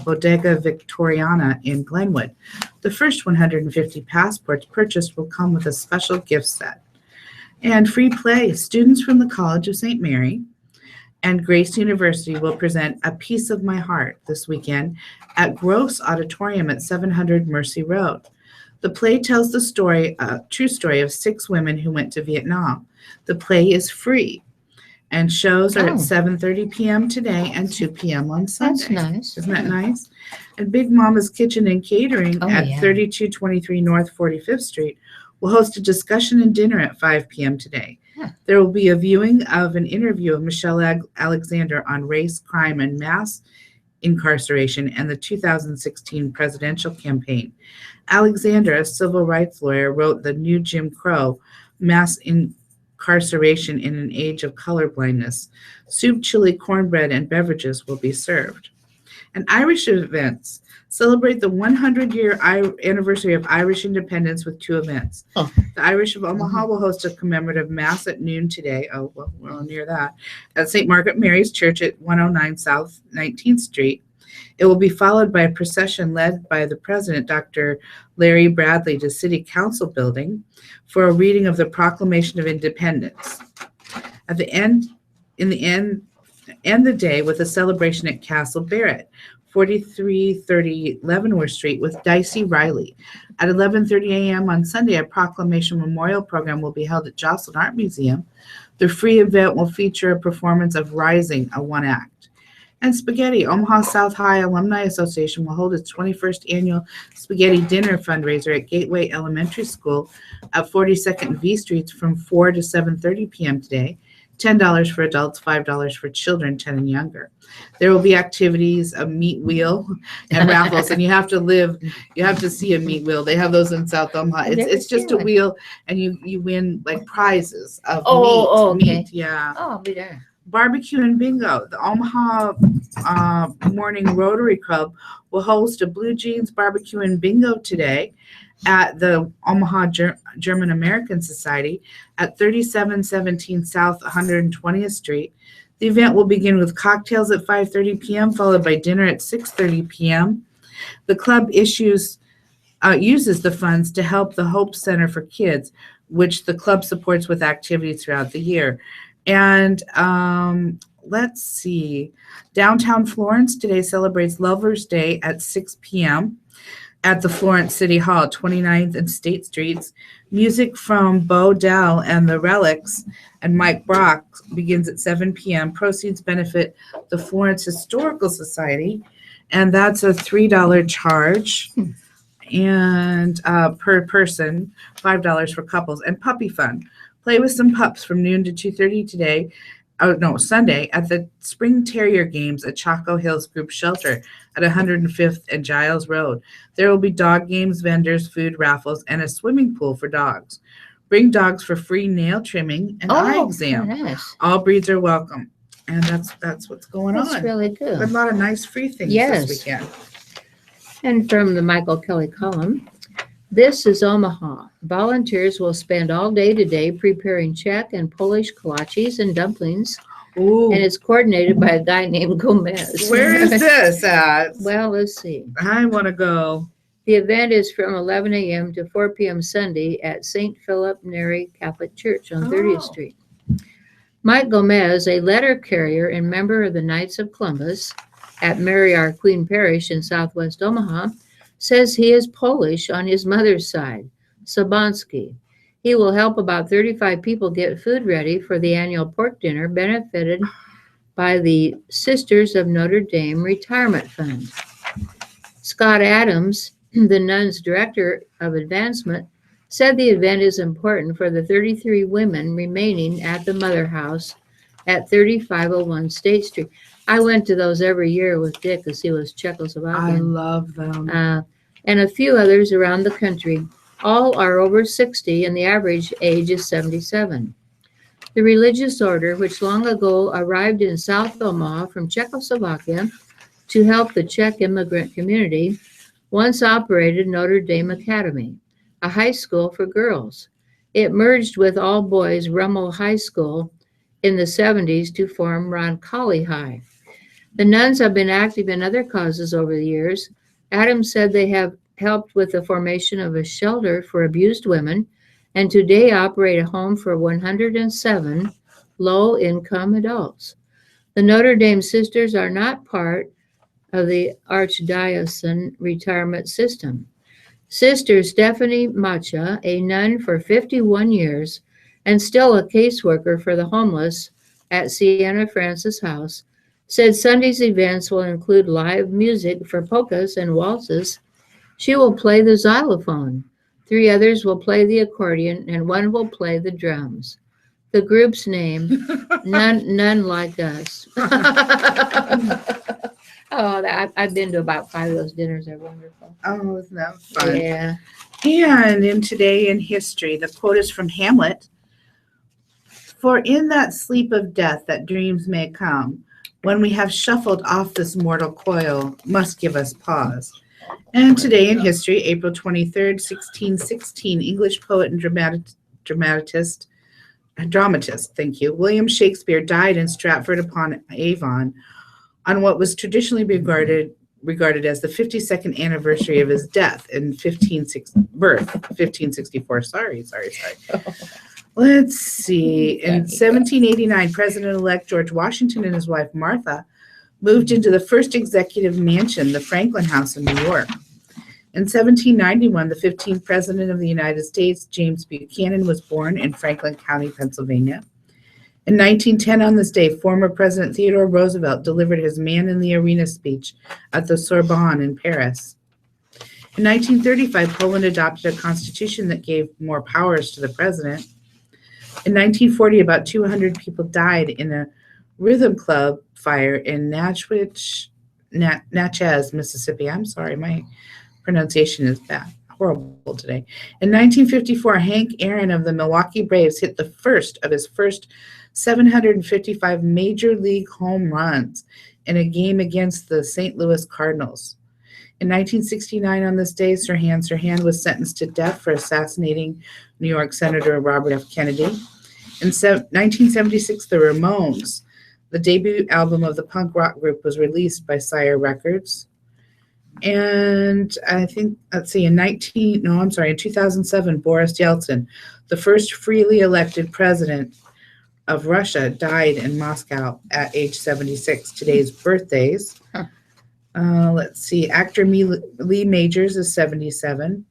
Bodega Victoriana in Glenwood. The first 150 passports purchased will come with a special gift set. And free play. Students from the College of St. Mary and Grace University will present A Piece of My Heart this weekend at Gross Auditorium at 700 Mercy Road. The play tells the story, true story of 6 women who went to Vietnam. The play is free, and shows are at 7:30 p.m. today and 2 p.m. on Sunday. That's nice. Isn't that nice? And Big Mama's Kitchen and Catering at 3223 North 45th Street will host a discussion and dinner at 5 p.m. today. Yeah. There will be a viewing of an interview of Michelle Alexander on race, crime, and mass incarceration and the 2016 presidential campaign. Alexander, a civil rights lawyer, wrote The New Jim Crow, Mass Incarceration in an Age of Colorblindness. Soup, chili, cornbread, and beverages will be served. And Irish events celebrate the 100-year anniversary of Irish independence with 2 events. Oh. The Irish of Omaha will host a commemorative mass at noon today. Oh, well, we're all near that. At St. Margaret Mary's Church at 109 South 19th Street. It will be followed by a procession led by the president, Dr. Larry Bradley, to City Council building for a reading of the Proclamation of Independence. End the day with a celebration at Castle Barrett 4330 Leavenworth Street with Dicey Riley. At 11:30 a.m. on Sunday, a proclamation memorial program will be held at Jocelyn Art Museum. The free event will feature a performance of Rising, a one-act. And Spaghetti, Omaha South High Alumni Association will hold its 21st annual Spaghetti Dinner fundraiser at Gateway Elementary School at 42nd V Street from 4 to 7:30 p.m. today. $10 for adults, $5 for children 10 and younger. There will be activities, a meat wheel, and raffles. And you have to see a meat wheel. They have those in South Omaha. I've never It's just a seen one. wheel, and you win like prizes of Okay. meat. Yeah. Oh, I'll be there. Barbecue and bingo. The Omaha Morning Rotary Club will host a Blue Jeans barbecue and bingo today at the Omaha German American Society at 3717 South 120th Street. The event will begin with cocktails at 5:30 p.m., followed by dinner at 6:30 p.m. The club uses the funds to help the Hope Center for Kids, which the club supports with activities throughout the year. And let's see, downtown Florence today celebrates Lovers Day at 6 p.m. at the Florence City Hall, 29th and State Streets. Music from Bo Dell and the Relics and Mike Brock begins at 7 p.m. Proceeds benefit the Florence Historical Society, and that's a $3 charge. And per person, $5 for couples. And puppy fun. Play with some pups from noon to 2:30 Sunday at the Spring Terrier Games at Chaco Hills Group Shelter at 105th and Giles Road. There will be dog games, vendors, food raffles, and a swimming pool for dogs. Bring dogs for free nail trimming and eye exam. Nice. All breeds are welcome. And that's what's going That's on. really A good. lot of nice free things Yes. this weekend. And from the Michael Kelly column, this is Omaha. Volunteers will spend all day today preparing Czech and Polish kolaches and dumplings, Ooh, and it's coordinated by a guy named Gomez. where is this at? Well, let's see. I want to go. The event is from 11 a.m. to 4 p.m. Sunday at St. Philip Neri Catholic Church on 30th Oh. Street. Mike Gomez, a letter carrier and member of the Knights of Columbus at Mary R. Queen Parish in southwest Omaha, says he is Polish on his mother's side, Sabanski. He will help about 35 people get food ready for the annual pork dinner benefited by the Sisters of Notre Dame Retirement Fund. Scott Adams, the nuns' director of advancement, said the event is important for the 33 women remaining at the Mother House at 3501 State Street. I went to those every year with Dick because he was I Czechoslovakian, love them. and a few others around the country. All are over 60, and the average age is 77. The religious order, which long ago arrived in South Omaha from Czechoslovakia to help the Czech immigrant community, once operated Notre Dame Academy, a high school for girls. It merged with all boys Rummel High School in the 70s to form Roncalli High. The nuns have been active in other causes over the years. Adams said they have helped with the formation of a shelter for abused women and today operate a home for 107 low-income adults. The Notre Dame sisters are not part of the Archdiocesan retirement system. Sister Stephanie Macha, a nun for 51 years and still a caseworker for the homeless at Sienna Francis House, said Sunday's events will include live music for polkas and waltzes. She will play the xylophone. 3 others will play the accordion, and 1 will play the drums. The group's name, None Like Us. I've been to about 5 of those dinners. They're wonderful. Oh, isn't that fun? Yeah. And in Today in History, the quote is from Hamlet. For in that sleep of death that dreams may come, when we have shuffled off this mortal coil, must give us pause. And Today in History, April 23rd, 1616, English poet and dramatist, William Shakespeare died in Stratford upon Avon on what was traditionally regarded as the 52nd anniversary of his death in 1564. Sorry. Let's see. In 1789, President-elect George Washington and his wife Martha moved into the first executive mansion, the Franklin House in New York. In 1791, the 15th President of the United States, James Buchanan, was born in Franklin County, Pennsylvania. In 1910, on this day, former President Theodore Roosevelt delivered his Man in the Arena speech at the Sorbonne in Paris. In 1935, Poland adopted a constitution that gave more powers to the president. In 1940, about 200 people died in a rhythm club fire in Natchez, Mississippi. I'm sorry, my pronunciation is bad, horrible today. In 1954, Hank Aaron of the Milwaukee Braves hit the first of his first 755 major league home runs in a game against the St. Louis Cardinals. In 1969, on this day, Sirhan was sentenced to death for assassinating New York Senator Robert F. Kennedy. In 1976, the Ramones, the debut album of the punk rock group, was released by Sire Records. And I think, in 2007, Boris Yeltsin, the first freely elected president of Russia, died in Moscow at age 76. Today's birthdays. Let's see. Actor Lee Majors is 77.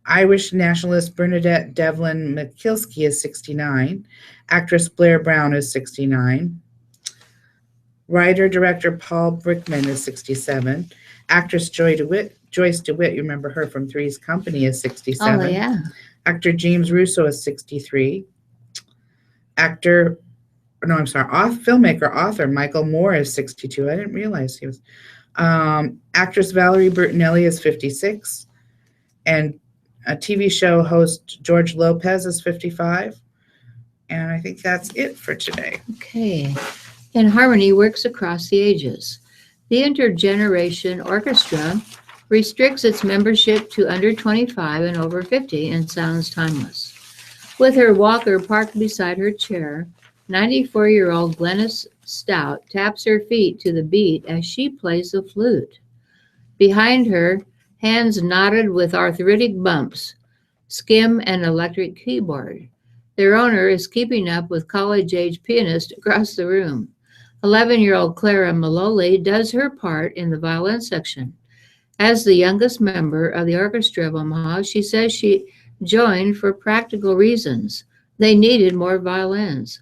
Irish nationalist Bernadette Devlin McKilsky is 69. Actress Blair Brown is 69. Writer-director Paul Brickman is 67. Actress Joyce DeWitt, you remember her from Three's Company, is 67. Oh, yeah. Actor James Russo is 63. Filmmaker, author Michael Moore is 62. I didn't realize he was. Actress Valerie Bertinelli is 56. And a TV show host George Lopez is 55. And I think that's it for today. Okay. And harmony works across the ages. The Intergeneration Orchestra restricts its membership to under 25 and over 50 and sounds timeless. With her walker parked beside her chair, 94-year-old Glennis Stout taps her feet to the beat as she plays the flute. Behind her, hands knotted with arthritic bumps, skim an electric keyboard. Their owner is keeping up with college-age pianist across the room. 11-year-old Clara Maloli does her part in the violin section. As the youngest member of the Orchestra of Omaha, she says she joined for practical reasons. They needed more violins.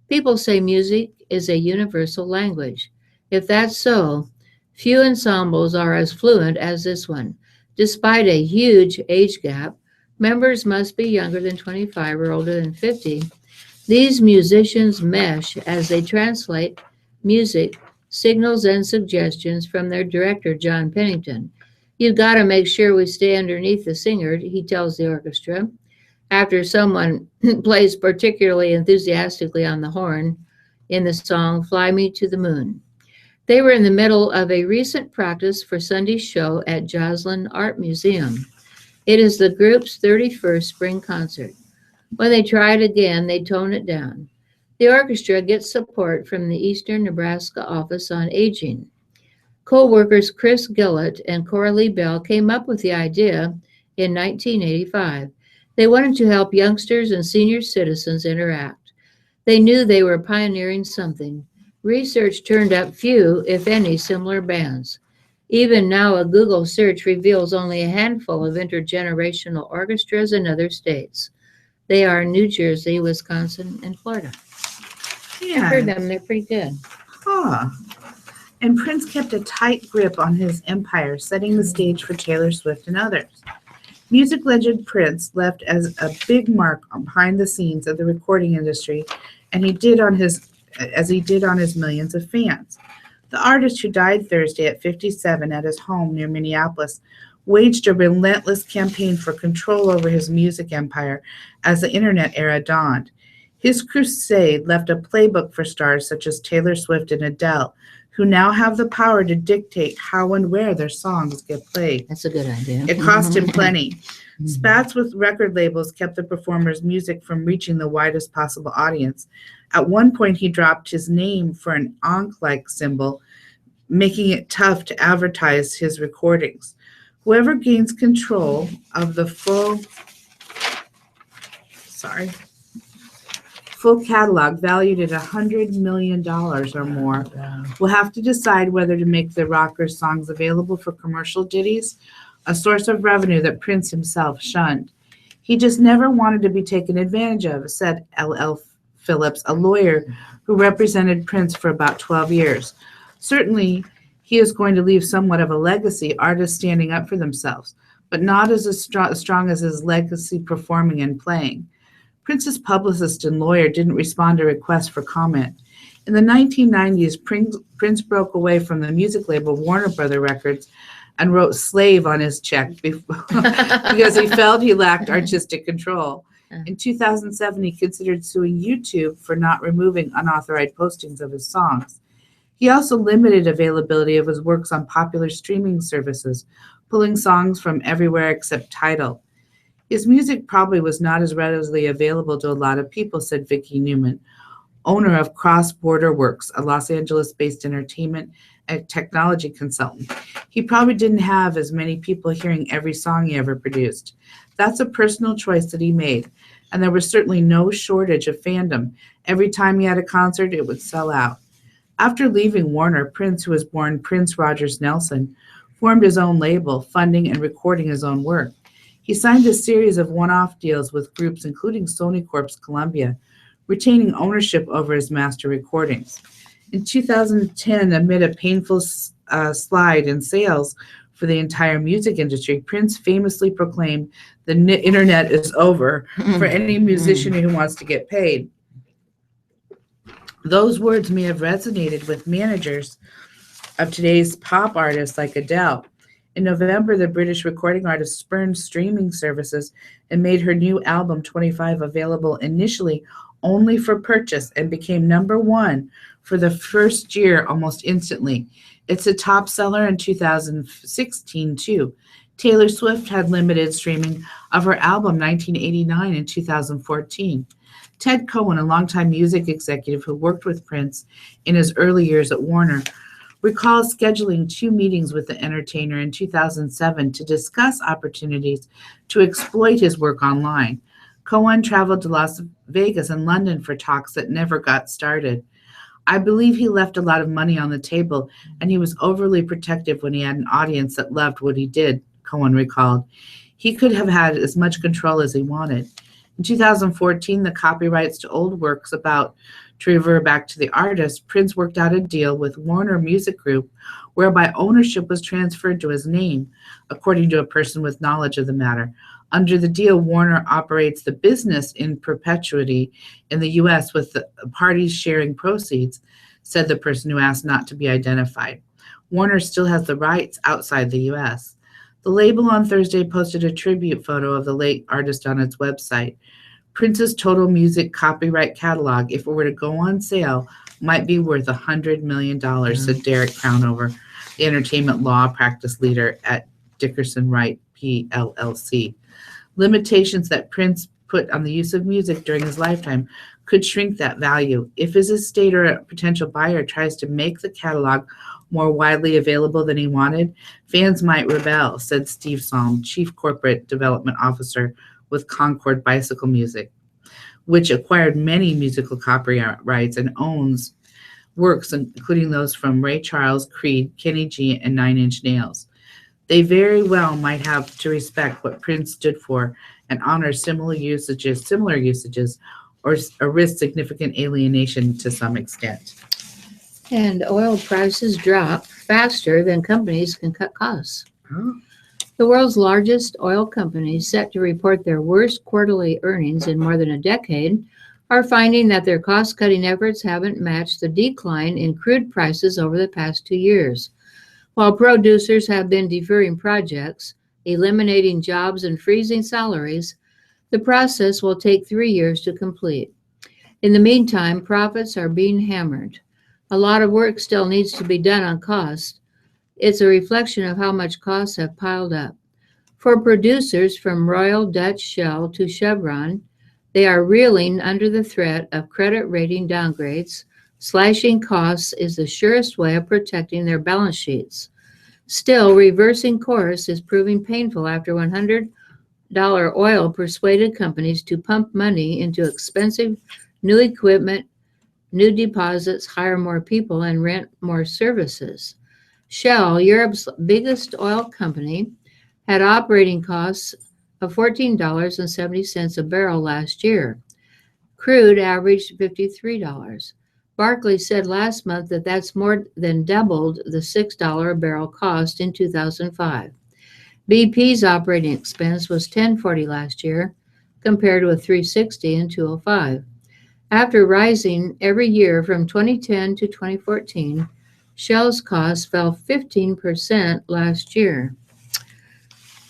People say music is a universal language. If that's so, few ensembles are as fluent as this one. Despite a huge age gap, members must be younger than 25 or older than 50. These musicians mesh as they translate music, signals, and suggestions from their director, John Pennington. You've got to make sure we stay underneath the singer, he tells the orchestra, after someone plays particularly enthusiastically on the horn in the song Fly Me to the Moon. They were in the middle of a recent practice for Sunday's show at Joslin Art Museum. It is the group's 31st spring concert. When they try it again, they tone it down. The orchestra gets support from the Eastern Nebraska Office on Aging. Co-workers Chris Gillett and Coralie Bell came up with the idea in 1985. They wanted to help youngsters and senior citizens interact. They knew they were pioneering something. Research turned up few, if any, similar bands. Even now, a Google search reveals only a handful of intergenerational orchestras in other states. They are New Jersey, Wisconsin, and Florida. Yeah. I heard them. They're pretty good. Huh. And Prince kept a tight grip on his empire, setting the stage for Taylor Swift and others. Music legend Prince left as a big mark behind the scenes of the recording industry, and he did on his millions of fans. The artist, who died Thursday at 57 at his home near Minneapolis, waged a relentless campaign for control over his music empire as the internet era dawned. His crusade left a playbook for stars such as Taylor Swift and Adele, who now have the power to dictate how and where their songs get played. That's a good idea. It cost him plenty. Spats with record labels kept the performer's music from reaching the widest possible audience. At one point, he dropped his name for an ankh-like symbol, making it tough to advertise his recordings. Whoever gains control of the full full catalog valued at $100 million or more, will have to decide whether to make the rocker's songs available for commercial ditties, a source of revenue that Prince himself shunned. He just never wanted to be taken advantage of, said L.L. Phillips, a lawyer who represented Prince for about 12 years. Certainly, he is going to leave somewhat of a legacy, artists standing up for themselves, but not as strong as his legacy performing and playing. Prince's publicist and lawyer didn't respond to requests for comment. In the 1990s, Prince broke away from the music label Warner Brother Records and wrote "slave" on his check because he felt he lacked artistic control. In 2007, he considered suing YouTube for not removing unauthorized postings of his songs. He also limited availability of his works on popular streaming services, pulling songs from everywhere except Tidal. His music probably was not as readily available to a lot of people, said Vicki Newman, owner of Cross Border Works, a Los Angeles-based entertainment and technology consultant. He probably didn't have as many people hearing every song he ever produced. That's a personal choice that he made, and there was certainly no shortage of fandom. Every time he had a concert, it would sell out. After leaving Warner, Prince, who was born Prince Rogers Nelson, formed his own label, funding and recording his own work. He signed a series of one-off deals with groups including Sony Corp's Columbia, retaining ownership over his master recordings. In 2010, amid a painful slide in sales for the entire music industry, Prince famously proclaimed, "The internet is over for any musician who wants to get paid." Those words may have resonated with managers of today's pop artists like Adele. In November, the British recording artist spurned streaming services and made her new album 25 available initially only for purchase and became #1 for the first year almost instantly. It's a top seller in 2016 too. Taylor Swift had limited streaming of her album 1989 in 2014. Ted Cohen, a longtime music executive who worked with Prince in his early years at Warner, recalls scheduling 2 meetings with the entertainer in 2007 to discuss opportunities to exploit his work online. Cohen traveled to Las Vegas and London for talks that never got started. "I believe he left a lot of money on the table, and he was overly protective when he had an audience that loved what he did," Cohen recalled. "He could have had as much control as he wanted." In 2014, the copyrights to old works about to revert back to the artist, Prince worked out a deal with Warner Music Group whereby ownership was transferred to his name, according to a person with knowledge of the matter. Under the deal, Warner operates the business in perpetuity in the U.S. with the parties sharing proceeds, said the person who asked not to be identified. Warner still has the rights outside the U.S. The label on Thursday posted a tribute photo of the late artist on its website. Prince's total music copyright catalog, if it were to go on sale, might be worth $100 million, said Derek Crownover, the entertainment law practice leader at Dickerson Wright PLLC. Limitations that Prince put on the use of music during his lifetime could shrink that value. If his estate or a potential buyer tries to make the catalog more widely available than he wanted, fans might rebel, said Steve Salm, Chief Corporate Development Officer with Concord Bicycle Music, which acquired many musical copyrights and owns works, including those from Ray Charles, Creed, Kenny G, and 9 Inch Nails. They very well might have to respect what Prince stood for and honor similar usages, or risk significant alienation to some extent. And oil prices drop faster than companies can cut costs. Oh. The world's largest oil companies, set to report their worst quarterly earnings in more than a decade, are finding that their cost-cutting efforts haven't matched the decline in crude prices over the past 2 years. While producers have been deferring projects, eliminating jobs, and freezing salaries, the process will take 3 years to complete. In the meantime, profits are being hammered. A lot of work still needs to be done on cost. It's a reflection of how much costs have piled up. For producers from Royal Dutch Shell to Chevron, they are reeling under the threat of credit rating downgrades. Slashing costs is the surest way of protecting their balance sheets. Still, reversing course is proving painful after $100 oil persuaded companies to pump money into expensive new equipment, new deposits, hire more people, and rent more services. Shell, Europe's biggest oil company, had operating costs of $14.70 a barrel last year. Crude averaged $53. Barclays said last month that that's more than doubled the $6 a barrel cost in 2005. BP's operating expense was $10.40 last year, compared with $3.60 in 2005. After rising every year from 2010 to 2014, Shell's costs fell 15% last year.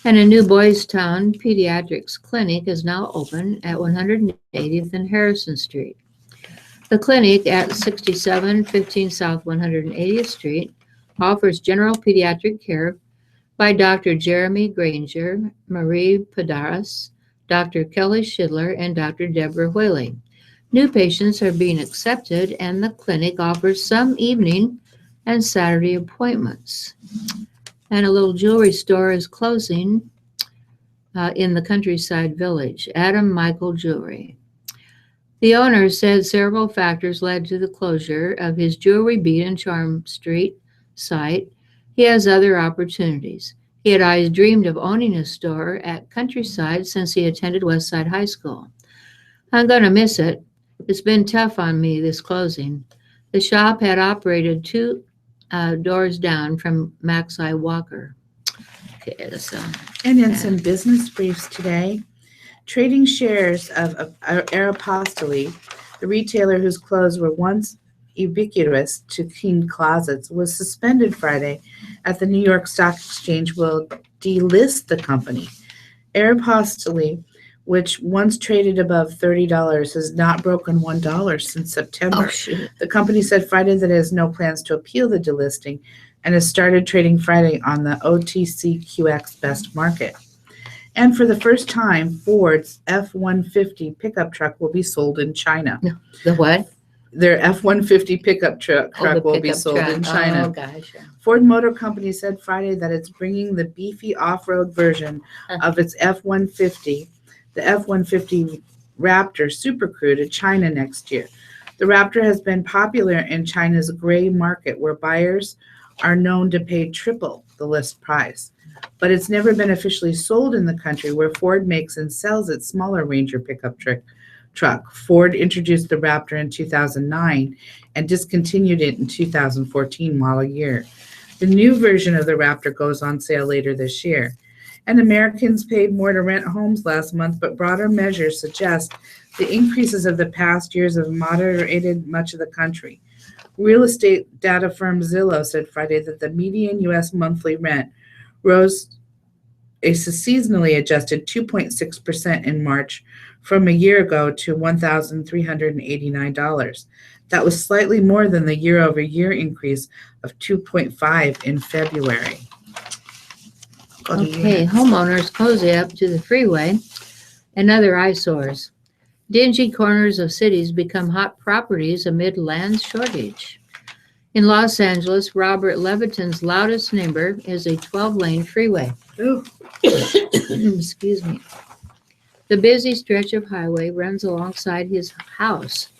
And a new Boys Town pediatrics clinic is now open at 180th and Harrison Street. The clinic at 6715 South 180th Street offers general pediatric care by Dr. Jeremy Granger, Marie Padaris, Dr. Kelly Schidler, and Dr. Deborah Whaley. New patients are being accepted, and the clinic offers some evening and Saturday appointments. And a little jewelry store is closing in the Countryside Village, Adam Michael Jewelry. The owner said several factors led to the closure of his Jewelry Beat and Charm Street site. He has other opportunities. He had always dreamed of owning a store at Countryside since he attended Westside High School. I'm going to miss it. It's been tough on me, this closing. The shop had operated two doors down from Maxi Walker. Okay, so, And in some business briefs today, trading shares of Aeropostale, the retailer whose clothes were once ubiquitous to clean closets, was suspended Friday at the New York Stock Exchange, will delist the company. Aeropostale, which once traded above $30, has not broken $1 since September. The company said Friday that it has no plans to appeal the delisting and has started trading Friday on the OTCQX Best Market. And for the first time, Ford's F-150 pickup truck will be sold in China. the what? Their F-150 pickup truck The will be pickup sold truck. in China. Oh, gosh. Ford Motor Company said Friday that it's bringing the beefy off-road version of its F-150, the F-150 Raptor Super Crew, to China next year. The Raptor has been popular in China's gray market, where buyers are known to pay triple the list price. But it's never been officially sold in the country, where Ford makes and sells its smaller Ranger pickup truck. Ford introduced the Raptor in 2009 and discontinued it in 2014 model year. The new version of the Raptor goes on sale later this year. And Americans paid more to rent homes last month, but broader measures suggest the increases of the past years have moderated much of the country. Real estate data firm Zillow said Friday that the median U.S. monthly rent rose a seasonally adjusted 2.6% in March from a year ago to $1,389. That was slightly more than the year-over-year increase of 2.5% in February. Okay, homeowners cozy up to the freeway and other eyesores. Dingy corners of cities become hot properties amid land shortage. In Los Angeles, Robert Leviton's loudest neighbor is a 12-lane freeway. Excuse me. The busy stretch of highway runs alongside his house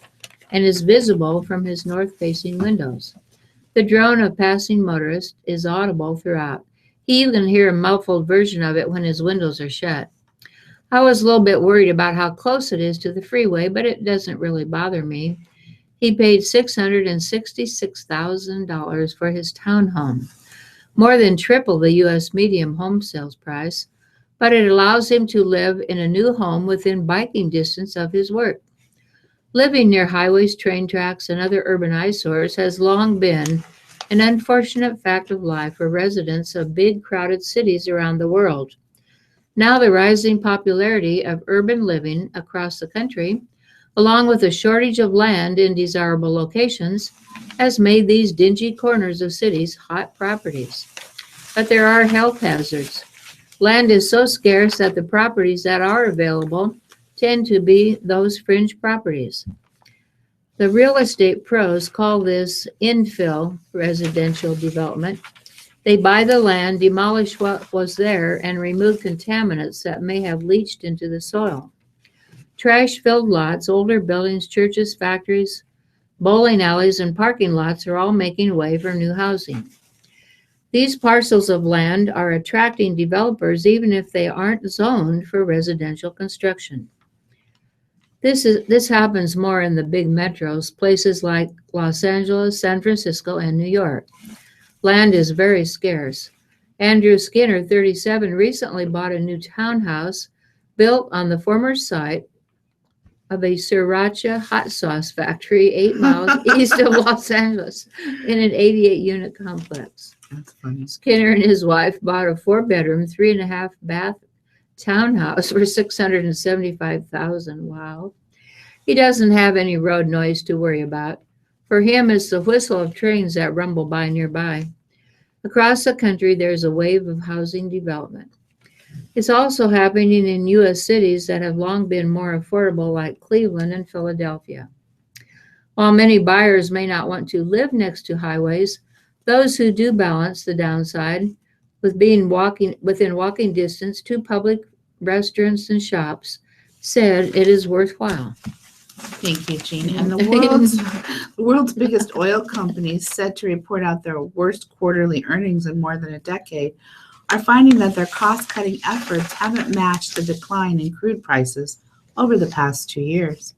and is visible from his north-facing windows. The drone of passing motorists is audible throughout. He even can hear a muffled version of it when his windows are shut. I was a little bit worried about how close it is to the freeway, but it doesn't really bother me. He paid $666,000 for his townhome, more than triple the U.S. median home sales price, but it allows him to live in a new home within biking distance of his work. Living near highways, train tracks, and other urban eyesores has long been an unfortunate fact of life for residents of big, crowded cities around the world. Now, the rising popularity of urban living across the country, along with a shortage of land in desirable locations, has made these dingy corners of cities hot properties. But there are health hazards. Land is so scarce that the properties that are available tend to be those fringe properties. The real estate pros call this infill residential development. They buy the land, demolish what was there, and remove contaminants that may have leached into the soil. Trash-filled lots, older buildings, churches, factories, bowling alleys, and parking lots are all making way for new housing. These parcels of land are attracting developers even if they aren't zoned for residential construction. This happens more in the big metros, places like Los Angeles, San Francisco, and New York. Land is very scarce. Andrew Skinner, 37, recently bought a new townhouse built on the former site of a sriracha hot sauce factory 8 miles east of Los Angeles in an 88-unit complex. That's funny. Skinner and his wife bought a 4-bedroom, 3.5-bath townhouse for $675,000. Wow. He doesn't have any road noise to worry about. For him, it's the whistle of trains that rumble by nearby. Across the country, there's a wave of housing development. It's also happening in U.S. cities that have long been more affordable, like Cleveland and Philadelphia. While many buyers may not want to live next to highways, those who do balance the downside with being within walking distance to public restaurants and shops said it is worthwhile. Thank you, Jean. And the world's biggest oil companies, set to report out their worst quarterly earnings in more than a decade, are finding that their cost-cutting efforts haven't matched the decline in crude prices over the past 2 years.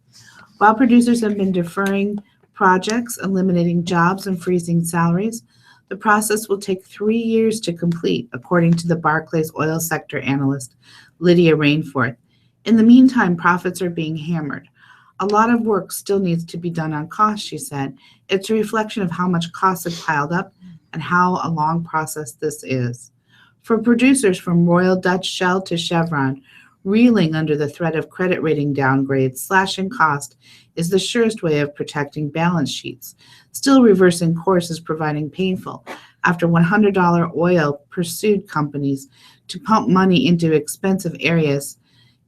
While producers have been deferring projects, eliminating jobs, and freezing salaries, the process will take 3 years to complete, according to the Barclays oil sector analyst Lydia Rainforth. In the meantime, profits are being hammered. A lot of work still needs to be done on costs, she said. It's a reflection of how much costs have piled up and how a long process this is. For producers from Royal Dutch Shell to Chevron, reeling under the threat of credit rating downgrades, slashing cost is the surest way of protecting balance sheets. Still, reversing course is proving painful after $100 oil pursued companies to pump money into expensive areas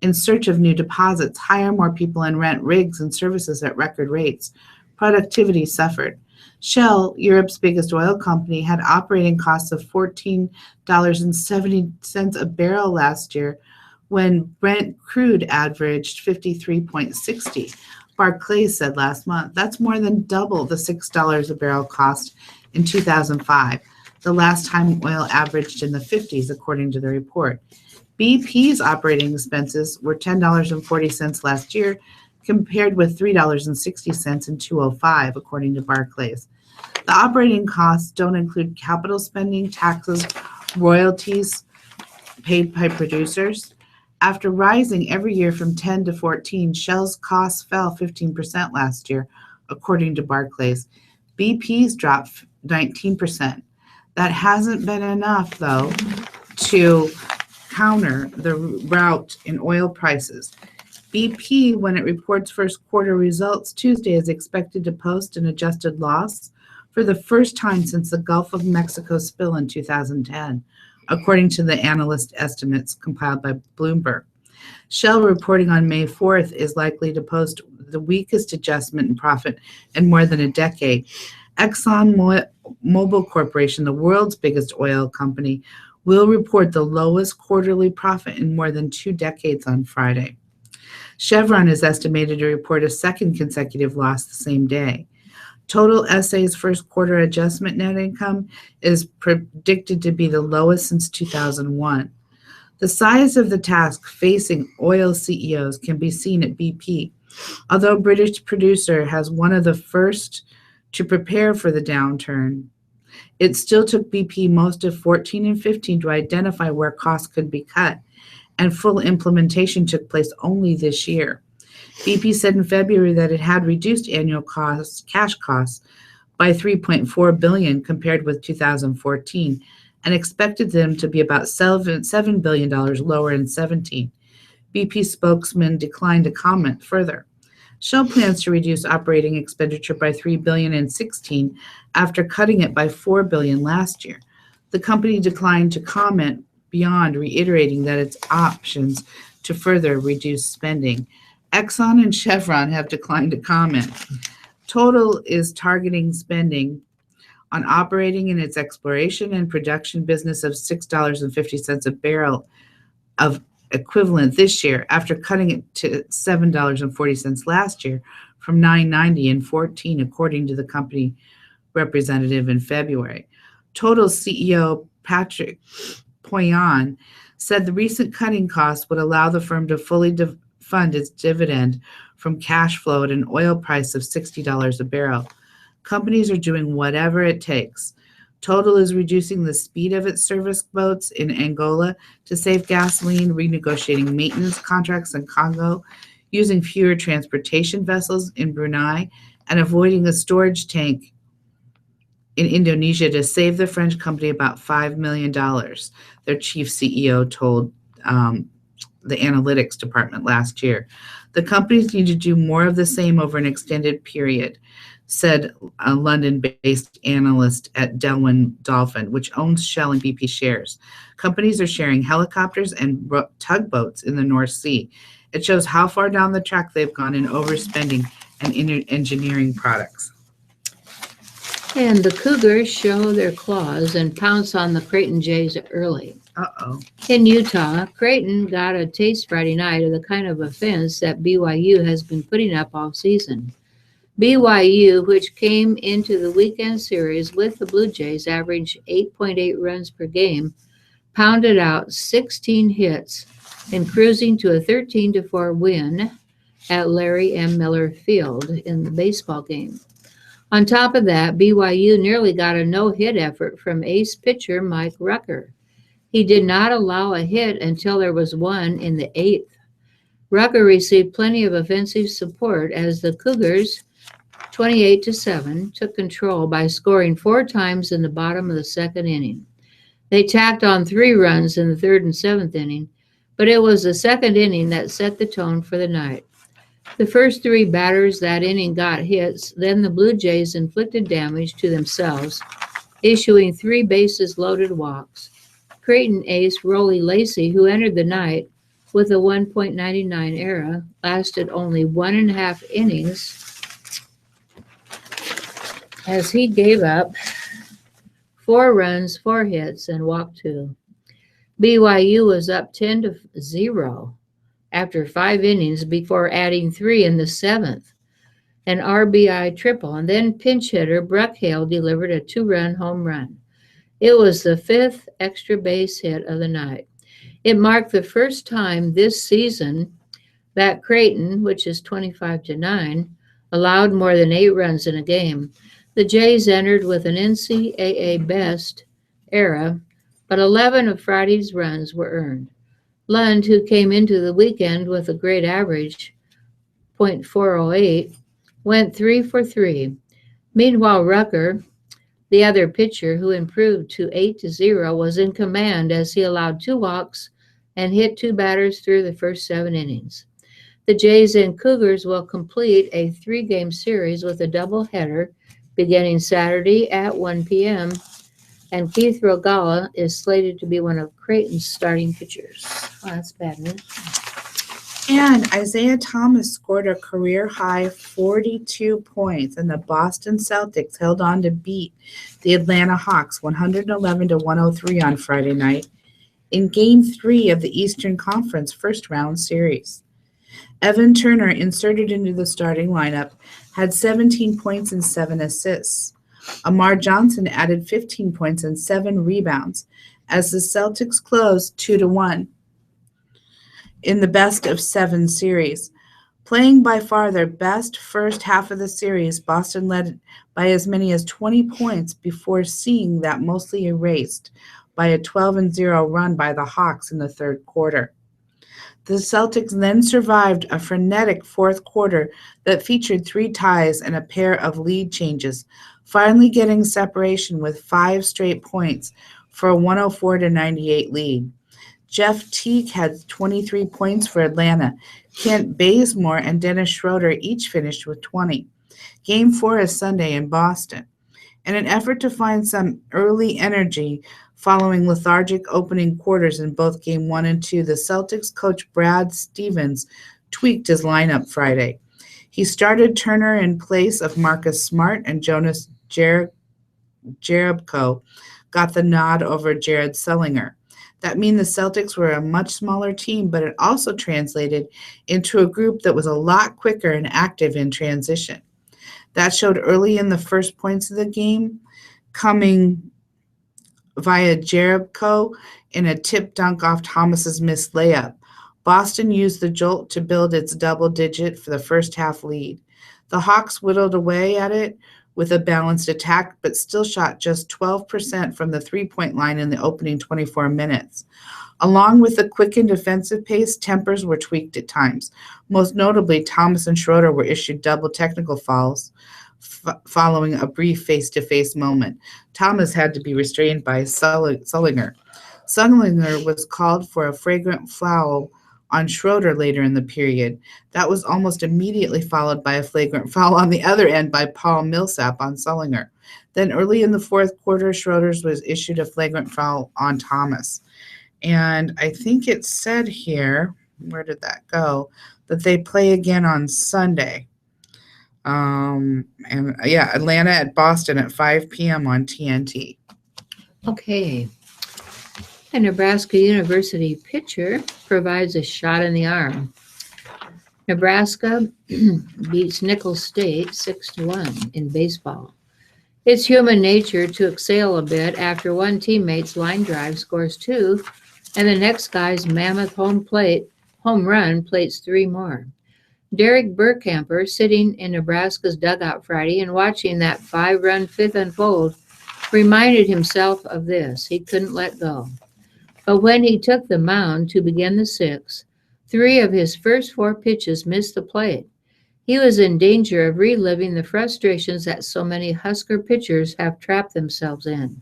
in search of new deposits, hire more people, and rent rigs and services at record rates. Productivity suffered. Shell, Europe's biggest oil company, had operating costs of $14.70 a barrel last year when Brent crude averaged $53.60. Barclays said last month. That's more than double the $6 a barrel cost in 2005, the last time oil averaged in the 50s, according to the report. BP's operating expenses were $10.40 last year, compared with $3.60 in 2005, according to Barclays. The operating costs don't include capital spending, taxes, royalties paid by producers. After rising every year from 10 to 14, Shell's costs fell 15% last year, according to Barclays. BP's dropped 19%. That hasn't been enough, though, to counter the rout in oil prices. BP, when it reports first quarter results Tuesday, is expected to post an adjusted loss for the first time since the Gulf of Mexico spill in 2010, according to the analyst estimates compiled by Bloomberg. Shell, reporting on May 4th, is likely to post the weakest adjustment in profit in more than a decade. ExxonMobil Corporation, the world's biggest oil company, will report the lowest quarterly profit in more than 2 decades on Friday. Chevron is estimated to report a second consecutive loss the same day. Total SA's first quarter adjustment net income is predicted to be the lowest since 2001. The size of the task facing oil CEOs can be seen at BP. Although British producer has one of the first to prepare for the downturn, it still took BP most of 14 and 15 to identify where costs could be cut, and full implementation took place only this year. BP said in February that it had reduced annual cash costs by $3.4 billion compared with 2014, and expected them to be about $7 billion lower in 17. BP spokesman declined to comment further. Shell plans to reduce operating expenditure by $3 billion in 16 after cutting it by $4 billion last year. The company declined to comment beyond reiterating that its options to further reduce spending. Exxon and Chevron have declined to comment. Total is targeting spending on operating in its exploration and production business of $6.50 a barrel of equivalent this year after cutting it to $7.40 last year from $9.90 and $14, according to the company representative in February. Total CEO Patrick Poyan said the recent cutting costs would allow the firm to fully fund its dividend from cash flow at an oil price of $60 a barrel. Companies are doing whatever it takes. Total is reducing the speed of its service boats in Angola to save gasoline, renegotiating maintenance contracts in Congo, using fewer transportation vessels in Brunei, and avoiding a storage tank in Indonesia to save the French company about $5 million, their chief CEO told the analytics department last year. The companies need to do more of the same over an extended period, said a London-based analyst at Delwyn Dolphin, which owns Shell and BP shares. Companies are sharing helicopters and tugboats in the North Sea. It shows how far down the track they've gone in overspending and engineering products. And the Cougars show their claws and pounce on the Creighton Jays early. Uh-oh. In Utah, Creighton got a taste Friday night of the kind of offense that BYU has been putting up all season. BYU, which came into the weekend series with the Blue Jays, averaged 8.8 runs per game, pounded out 16 hits, and cruising to a 13-4 win at Larry M. Miller Field in the baseball game. On top of that, BYU nearly got a no-hit effort from ace pitcher Mike Rucker. He did not allow a hit until there was one in the 8th. Rucker received plenty of offensive support as the Cougars, 28-7, took control by scoring 4 times in the bottom of the second inning. They tacked on 3 runs in the 3rd and 7th inning, but it was the second inning that set the tone for the night. The first 3 batters that inning got hits, then the Blue Jays inflicted damage to themselves, issuing 3 bases-loaded walks. Creighton ace Rollie Lacey, who entered the night with a 1.99 ERA, lasted only 1.5 innings as he gave up 4 runs, 4 hits, and walked 2. BYU was up 10-0 after 5 innings before adding 3 in the 7th, an RBI triple, and then pinch hitter Bruck Hale delivered a 2-run home run. It was the 5th extra base hit of the night. It marked the first time this season that Creighton, which is 25-9, allowed more than 8 runs in a game. The Jays entered with an NCAA best era, but 11 of Friday's runs were earned. Lund, who came into the weekend with a great average, .408, went 3 for 3. Meanwhile, Rucker, the other pitcher who improved to 8-0, was in command as he allowed 2 walks and hit 2 batters through the first 7 innings. The Jays and Cougars will complete a 3-game series with a doubleheader beginning Saturday at 1 p.m., and Keith Rogala is slated to be one of Creighton's starting pitchers. Oh, that's bad news. And Isaiah Thomas scored a career-high 42 points, and the Boston Celtics held on to beat the Atlanta Hawks 111-103 on Friday night in Game 3 of the Eastern Conference first-round series. Evan Turner, inserted into the starting lineup, had 17 points and 7 assists. Amar Johnson added 15 points and 7 rebounds as the Celtics closed 2-1 in the best-of-7 series. Playing by far their best first half of the series, Boston led by as many as 20 points before seeing that mostly erased by a 12-0 run by the Hawks in the third quarter. The Celtics then survived a frenetic fourth quarter that featured 3 ties and a pair of lead changes, finally getting separation with 5 straight points for a 104-98 lead. Jeff Teague had 23 points for Atlanta. Kent Bazemore and Dennis Schroeder each finished with 20. Game 4 is Sunday in Boston. In an effort to find some early energy following lethargic opening quarters in both Game 1 and 2, the Celtics coach Brad Stevens tweaked his lineup Friday. He started Turner in place of Marcus Smart, and Jonas Jerebko got the nod over Jared Sullinger. That means the Celtics were a much smaller team, but it also translated into a group that was a lot quicker and active in transition. That showed early in the first points of the game, coming via Jericho in a tip dunk off Thomas's missed layup. Boston used the jolt to build its double-digit for the first half lead. The Hawks whittled away at it with a balanced attack, but still shot just 12% from the three-point line in the opening 24 minutes. Along with the quickened defensive pace, tempers were tweaked at times. Most notably, Thomas and Schroeder were issued double technical fouls following a brief face-to-face moment. Thomas had to be restrained by Sullinger. Sullinger was called for a flagrant foul on Schroeder later in the period. That was almost immediately followed by a flagrant foul on the other end by Paul Millsap on Sullinger. Then early in the fourth quarter, Schroeder's was issued a flagrant foul on Thomas. And I think it said here, where did that go? That they play again on Sunday. Atlanta at Boston at 5 p.m. on TNT. Okay. A Nebraska University pitcher provides a shot in the arm. Nebraska beats Nicholls State 6-1 in baseball. It's human nature to exhale a bit after one teammate's line drive scores 2, and the next guy's mammoth home run plates 3 more. Derek Burkhamper, sitting in Nebraska's dugout Friday and watching that 5-run fifth unfold, reminded himself of this. He couldn't let go. But when he took the mound to begin the 6th, 3 of his first 4 pitches missed the plate. He was in danger of reliving the frustrations that so many Husker pitchers have trapped themselves in.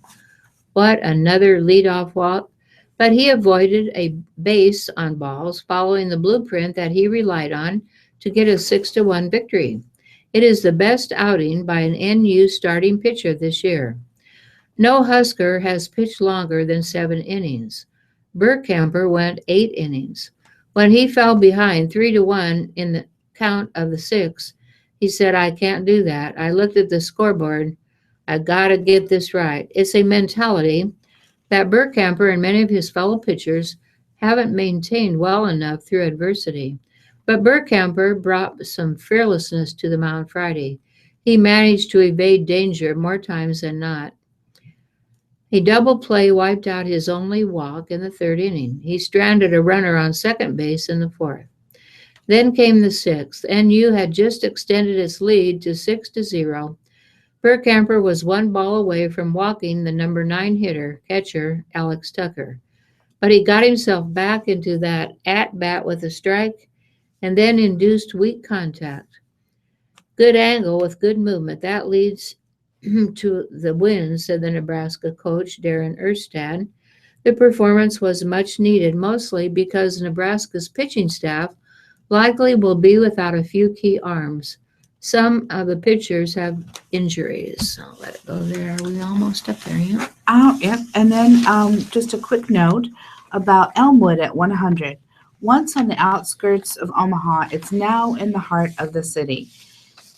What another leadoff walk, but he avoided a base on balls following the blueprint that he relied on to get a 6-1 victory. It is the best outing by an NU starting pitcher this year. No Husker has pitched longer than 7 innings. Burkhamper went 8 innings. When he fell behind 3-1 in the count of the 6th, he said, "I can't do that. I looked at the scoreboard. I got to get this right." It's a mentality that Burkhamper and many of his fellow pitchers haven't maintained well enough through adversity. But Burkhamper brought some fearlessness to the mound Friday. He managed to evade danger more times than not. A double play wiped out his only walk in the 3rd inning. He stranded a runner on second base in the 4th. Then came the 6th. NU had just extended its lead to 6-0. Burkhamper was 1 ball away from walking the number 9 catcher, Alex Tucker. But he got himself back into that at-bat with a strike and then induced weak contact. Good angle with good movement. That leads to the win, said the Nebraska coach, Darren Erstad. The performance was much needed, mostly because Nebraska's pitching staff likely will be without a few key arms. Some of the pitchers have injuries. I'll let it go there. Are we almost up there yet? Yep. And then just a quick note about Elmwood at 100. Once on the outskirts of Omaha, it's now in the heart of the city.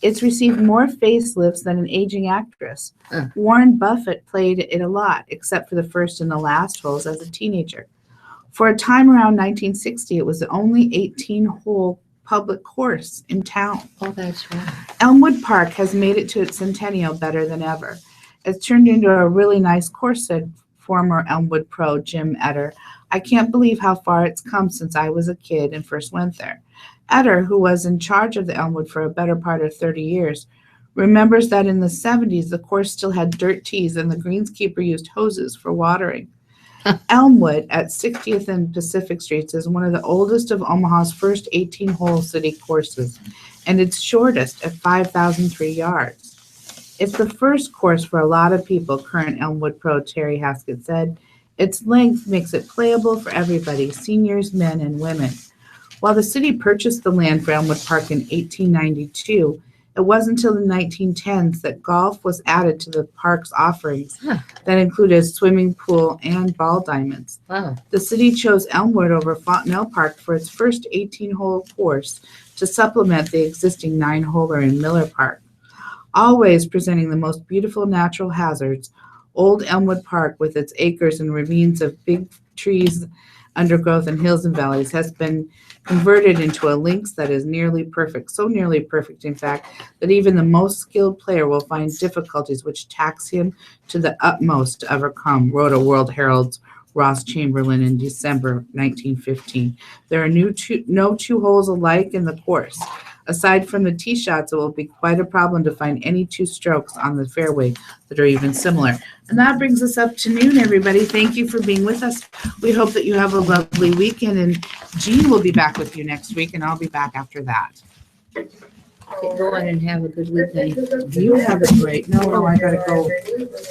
It's received more facelifts than an aging actress. Warren Buffett played it a lot, except for the first and the last holes as a teenager. For a time around 1960, it was the only 18-hole public course in town. Oh, that's right. Elmwood Park has made it to its centennial better than ever. It's turned into a really nice course, said former Elmwood pro Jim Etter. "I can't believe how far it's come since I was a kid and first went there." Etter, who was in charge of the Elmwood for a better part of 30 years, remembers that in the 70s the course still had dirt tees and the greenskeeper used hoses for watering. Elmwood at 60th and Pacific Streets is one of the oldest of Omaha's first 18-hole city courses, and it's shortest at 5,003 yards. It's the first course for a lot of people, current Elmwood pro Terry Haskett said. Its length makes it playable for everybody, seniors, men, and women. While the city purchased the land for Elmwood Park in 1892, it wasn't until the 1910s that golf was added to the park's offerings that included a swimming pool and ball diamonds. Wow. The city chose Elmwood over Fontenelle Park for its first 18-hole course to supplement the existing 9-holer in Miller Park. Always presenting the most beautiful natural hazards, Old Elmwood Park, with its acres and ravines of big trees, undergrowth, and hills and valleys, has been converted into a links that is nearly perfect, so nearly perfect, in fact, that even the most skilled player will find difficulties which tax him to the utmost to overcome, wrote a World Herald's Ross Chamberlain in December 1915. There are no two holes alike in the course. Aside from the tee shots, it will be quite a problem to find any two strokes on the fairway that are even similar. And that brings us up to noon, everybody. Thank you for being with us. We hope that you have a lovely weekend, and Jean will be back with you next week, and I'll be back after that. Go on and have a good weekend. You have a great, no, I gotta go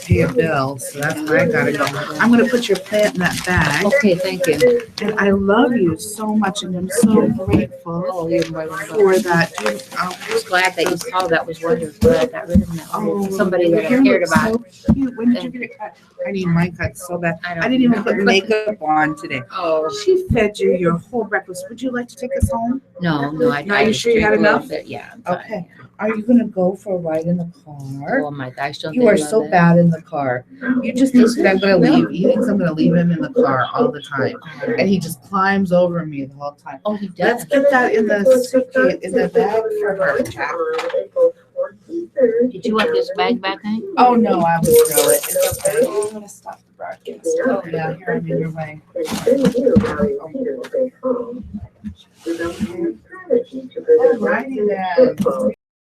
pay a bill, so that's where I gotta go. I'm gonna put your plant in that bag, Okay, thank you. and I love you so much, and I'm so grateful Oh, you're more than welcome. for that. I'm just glad that you called. That was wonderful. I got rid of that. Oh, Somebody that I your hair cared looks about. so cute. When did you get it cut? I need mine cut so bad. I I don't didn't even put remember. makeup on today. Oh, She fed you your whole breakfast. Would you like to take us home? no, I. Now you I sure you had drank a little enough? bit. Yeah. I'm fine. Okay. Are you gonna go for a ride in the car? Oh my gosh, don't You they are love so that? bad in the car. You just think that I'm gonna leave. He thinks I'm gonna leave him in the car all the time. And he just climbs over me the whole time. Oh, he Let's does. get that in the suitcase, in the bag for her, Jack. Did you want this bag back, honey? Oh, no, I would throw it. It's okay. I'm gonna stop the broadcast. Oh, yeah, here, I'm in your way. All righty then.